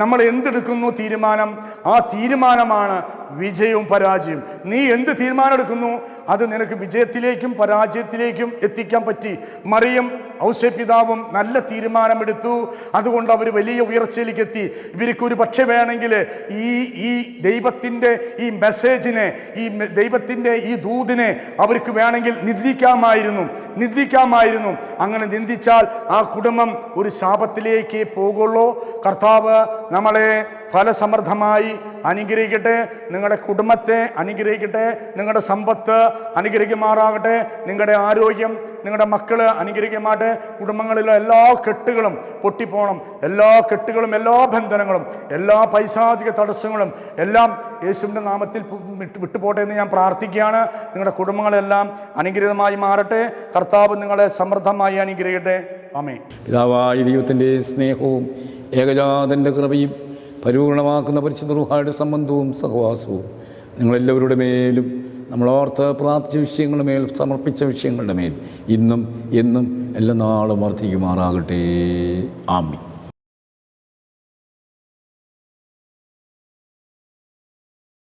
Speaker 2: നമ്മൾ എന്തെടുക്കുന്നു തീരുമാനം, ആ തീരുമാനമാണ് വിജയവും പരാജയവും. നീ എന്ത് തീരുമാനം എടുക്കുന്നു അത് നിനക്ക് വിജയത്തിലേക്കും പരാജയത്തിലേക്കും എത്തിക്കാൻ പറ്റി. മറിയം ഔസേപ്പിതാവും നല്ല തീരുമാനമെടുത്തു. അതുകൊണ്ട് അവർ വലിയ ഉയർച്ചയിലേക്ക് എത്തി. ഇവർക്കൊരു പക്ഷേ വേണമെങ്കിൽ ഈ ദൈവത്തിൻ്റെ ഈ മെസ്സേജിനെ, ഈ ദൈവത്തിൻ്റെ ഈ ദൂതിനെ അവർക്ക് വേണമെങ്കിൽ നിന്ദിക്കാമായിരുന്നു. അങ്ങനെ നിന്ദിച്ചാൽ ആ കുടുംബം ഒരു ശാപത്തിലേക്ക് പോകുള്ളൂ. കർത്താവ് നമ്മളെ ഫലസമൃദ്ധമായി അനുഗ്രഹിക്കട്ടെ. നിങ്ങളുടെ കുടുംബത്തെ അനുഗ്രഹിക്കട്ടെ. നിങ്ങളുടെ സമ്പത്ത് അനുഗ്രഹിക്കുമാറാകട്ടെ. നിങ്ങളുടെ ആരോഗ്യം, നിങ്ങളുടെ മക്കള് അനുഗ്രഹിക്കുമാട്ടെ. കുടുംബങ്ങളിലെ എല്ലാ കെട്ടുകളും പൊട്ടിപ്പോണം. എല്ലാ കെട്ടുകളും, എല്ലാ ബന്ധനങ്ങളും, എല്ലാ പൈശാചിക തടസ്സങ്ങളും എല്ലാം യേശുവിൻ്റെ നാമത്തിൽ വിട്ടുപോട്ടെ എന്ന് ഞാൻ പ്രാർത്ഥിക്കുകയാണ്. നിങ്ങളുടെ കുടുംബങ്ങളെല്ലാം അനുഗ്രഹീതമായി മാറട്ടെ. കർത്താവ് നിങ്ങളെ സമൃദ്ധമായി അനുഗ്രഹിക്കട്ടെ. ആമേൻ.
Speaker 3: പിതാവായ ദൈവത്തിൻ്റെ സ്നേഹവും ഏകജാതൻ്റെ കൃപയും പരിപൂർണമാക്കുന്ന പരിശുദ്ധ റൂഹായുടെ സംബന്ധവും സഹവാസവും നിങ്ങളെല്ലാവരുടെ മേലും, നമ്മളോർത്ത് പ്രാർത്ഥിച്ച വിഷയങ്ങളുടെ മേൽ, സമർപ്പിച്ച വിഷയങ്ങളുടെ മേൽ ഇന്നും എന്നും എല്ലാ നാളും വർദ്ധിക്കുമാറാകട്ടെ. ആമേൻ.